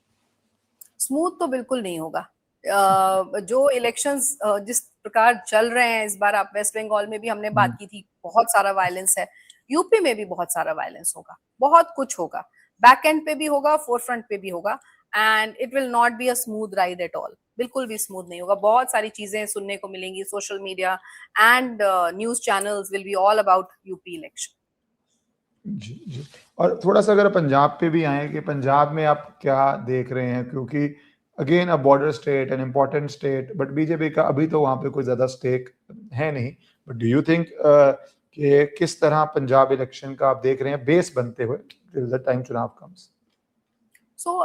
स्मूथ तो बिल्कुल नहीं होगा। जो इलेक्शंस जिस प्रकार चल रहे हैं इस बार, आप वेस्ट बंगाल में भी हमने बात की थी, बहुत सारा वायलेंस है। यूपी में भी बहुत सारा वायलेंस होगा, बहुत कुछ होगा, बैक एंड पे भी होगा, फोर फ्रंट पे भी होगा। And it will not be a smooth ride at all, बिल्कुल भी स्मूथ नहीं होगा। बहुत सारी चीजें सुनने को मिलेंगी, social media and news channels will be all about UP election. जी, जी। और थोड़ा-सा अगर पंजाब पे भी आएँ कि पंजाब में आप क्या देख रहे हैं? क्योंकि again a border state, an important state, but BJP का अभी तो वहाँ पे कोई ज़्यादा स्टेक है नहीं। बट डू यू थिंक कि किस तरह पंजाब इलेक्शन का आप देख रहे हैं बेस बनते हुए टिल द टाइम चुनाव कम्स? सो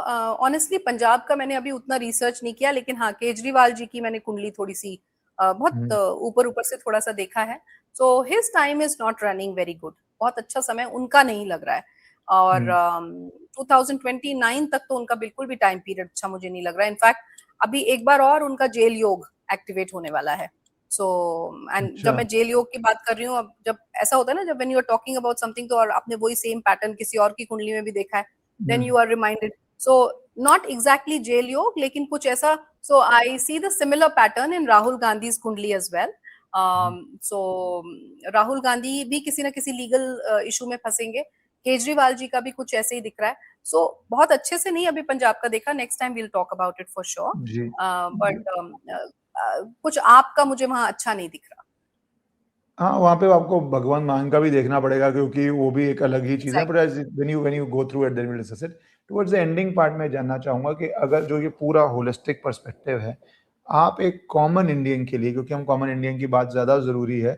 ऑनेस्टली पंजाब का मैंने अभी उतना रिसर्च नहीं किया, लेकिन हाँ, केजरीवाल जी की मैंने कुंडली थोड़ी सी बहुत हुँ, ऊपर ऊपर से थोड़ा सा देखा है। So his time is not running very good, बहुत अच्छा समय उनका नहीं लग रहा है। और हुँ, 2029 तक तो उनका बिल्कुल भी टाइम पीरियड अच्छा मुझे नहीं लग रहा है। इनफैक्ट अभी एक बार और उनका जेल योग एक्टिवेट होने वाला है। सो एंड अच्छा। जब मैं जेल योग की बात कर रही हूँ, अब जब ऐसा होता है ना, जब when you are talking about something, तो और आपने वही सेम पैटर्न किसी और की कुंडली में भी देखा है, हुँ, then you are reminded. So not exactly jail योग, लेकिन कुछ ऐसा। So I see the similar pattern in Rahul Gandhi's कुंडली as well. हुँ। So राहुल गांधी भी किसी ना किसी लीगल इशू में फंसेंगे। केजरीवाल जी का भी कुछ ऐसे ही दिख रहा है। So बहुत अच्छे से नहीं अभी पंजाब का देखा, next time we'll talk about it for sure. जी, जी। बट कुछ आपका मुझे वहां अच्छा नहीं दिख रहा। हाँ, वहाँ पे आपको भगवंत मान का भी देखना पड़ेगा क्योंकि वो भी एक अलग ही चीज़ है। But exactly. As when you go through it then will discuss it. Towards the ending part में जानना चाहूँगा कि अगर जो ये पूरा होलिस्टिक पर्सपेक्टिव है, आप एक कॉमन इंडियन के लिए, क्योंकि हम कॉमन इंडियन की बात ज़्यादा ज़रूरी है,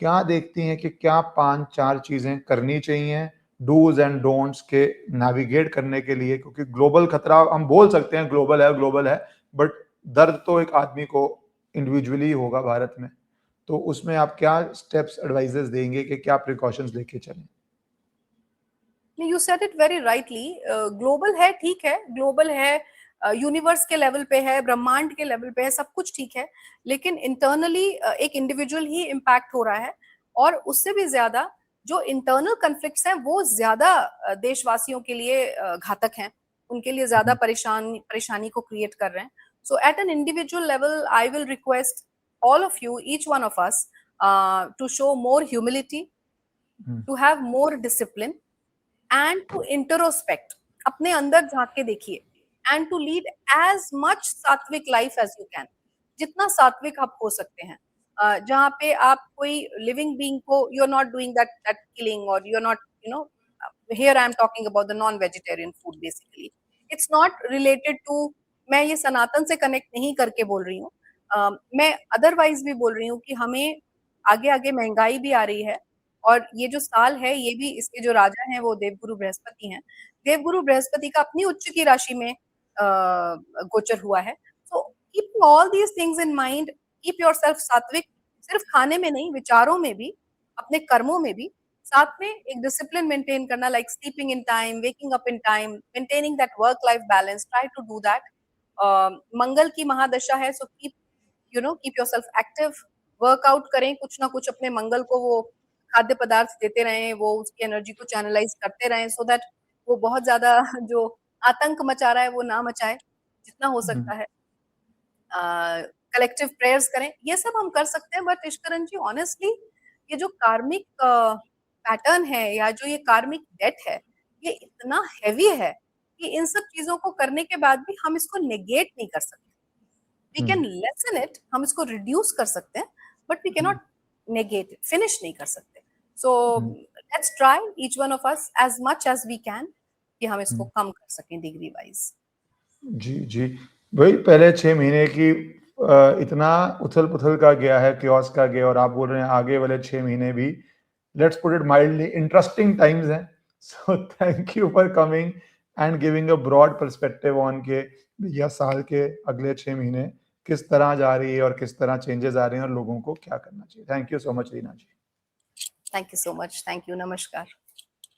क्या देखती हैं कि क्या 5-4 चीज़ें करनी चाहिए डूज़ एंड डोंट्स के नेविगेट करने के लिए? क्योंकि ग्लोबल खतरा हम बोल सकते हैं ग्लोबल है, बट दर्द तो एक आदमी को इंडिविजुअली होगा भारत में। तो उसमें आप क्या स्टेप्स एडवाइजेस देंगे कि क्या प्रिकॉशंस लेके चलें? You said it very rightly. Global है, ठीक है, ग्लोबल है, यूनिवर्स के लेवल पे है, ब्रह्मांड के लेवल पे है, सब कुछ ठीक है। लेकिन इंटरनली एक इंडिविजुअल ही इम्पैक्ट हो रहा है। और उससे भी ज्यादा जो इंटरनल कन्फ्लिक्ट्स हैं वो ज्यादा देशवासियों के लिए घातक हैं, उनके लिए ज्यादा हुँ, परेशानी को क्रिएट कर रहे हैं। So at an individual level I will request all of you, each one of us, to show more humility, hmm, to have more discipline, and to introspect, अपने अंदर झांक के देखिए, and to lead as much sattvic life as you can, जितना सात्विक आप हो सकते हैं। जहाँ पे आप कोई लिविंग बीइंग को, you are not doing that that killing, और you are not, you know, here I am talking about the non vegetarian food basically. It's not related to, मैं ये सनातन से कनेक्ट नहीं करके बोल रही हूँ। मैं अदरवाइज भी बोल रही हूँ कि हमें आगे आगे महंगाई भी आ रही है, और ये जो साल है ये भी, इसके जो राजा हैं वो देवगुरु बृहस्पति हैं। देवगुरु बृहस्पति का अपनी उच्च की राशि में गोचर हुआ है। So keep all these things in mind, keep yourself सात्विक, सिर्फ खाने में नहीं, विचारों में भी, अपने कर्मों में भी। साथ में एक डिसिप्लिन मेंटेन करना, like sleeping in time, waking up in time, maintaining that work life balance, try to do that. Mangal की महादशा है, so keep, you know, keep yourself active, workout करें, कुछ ना कुछ अपने मंगल को वो खाद्य पदार्थ देते रहें, वो उसकी एनर्जी को चैनलाइज करते रहें, सो दैट वो बहुत ज्यादा जो आतंक मचा रहा है वो ना मचाए, जितना हो सकता है कलेक्टिव प्रेयर्स करें, ये सब हम कर सकते हैं। बट ईश्वरन जी ऑनेस्टली ये जो कार्मिक पैटर्न है या जो ये कार्मिक डेट है, ये इतना हैवी है कि इन सब चीजों को करने के बाद भी हम इसको नेगेट नहीं कर सकते। वी कैन लेसन इट, हम इसको रिड्यूस कर सकते हैं, but we can not negate it, finish नहीं कर सकते। So let's try each one of us as much as we can कि हम इसको कम कर सकें डिग्री वाइज। जी जी, वही पहले 6 महीने की इतना उथल पुथल का गया है, क्योस का गया, और आप बोल रहे हैं आगे वाले 6 महीने भी, let's put it mildly, interesting times हैं। So thank you for coming and giving a broad perspective on के या साल के अगले 6 महीने किस तरह जा रही है और किस तरह चेंजेस आ रहे हैं और लोगों को क्या करना चाहिए। Thank you so much Reena ji. Thank you so much, thank you, नमस्कार।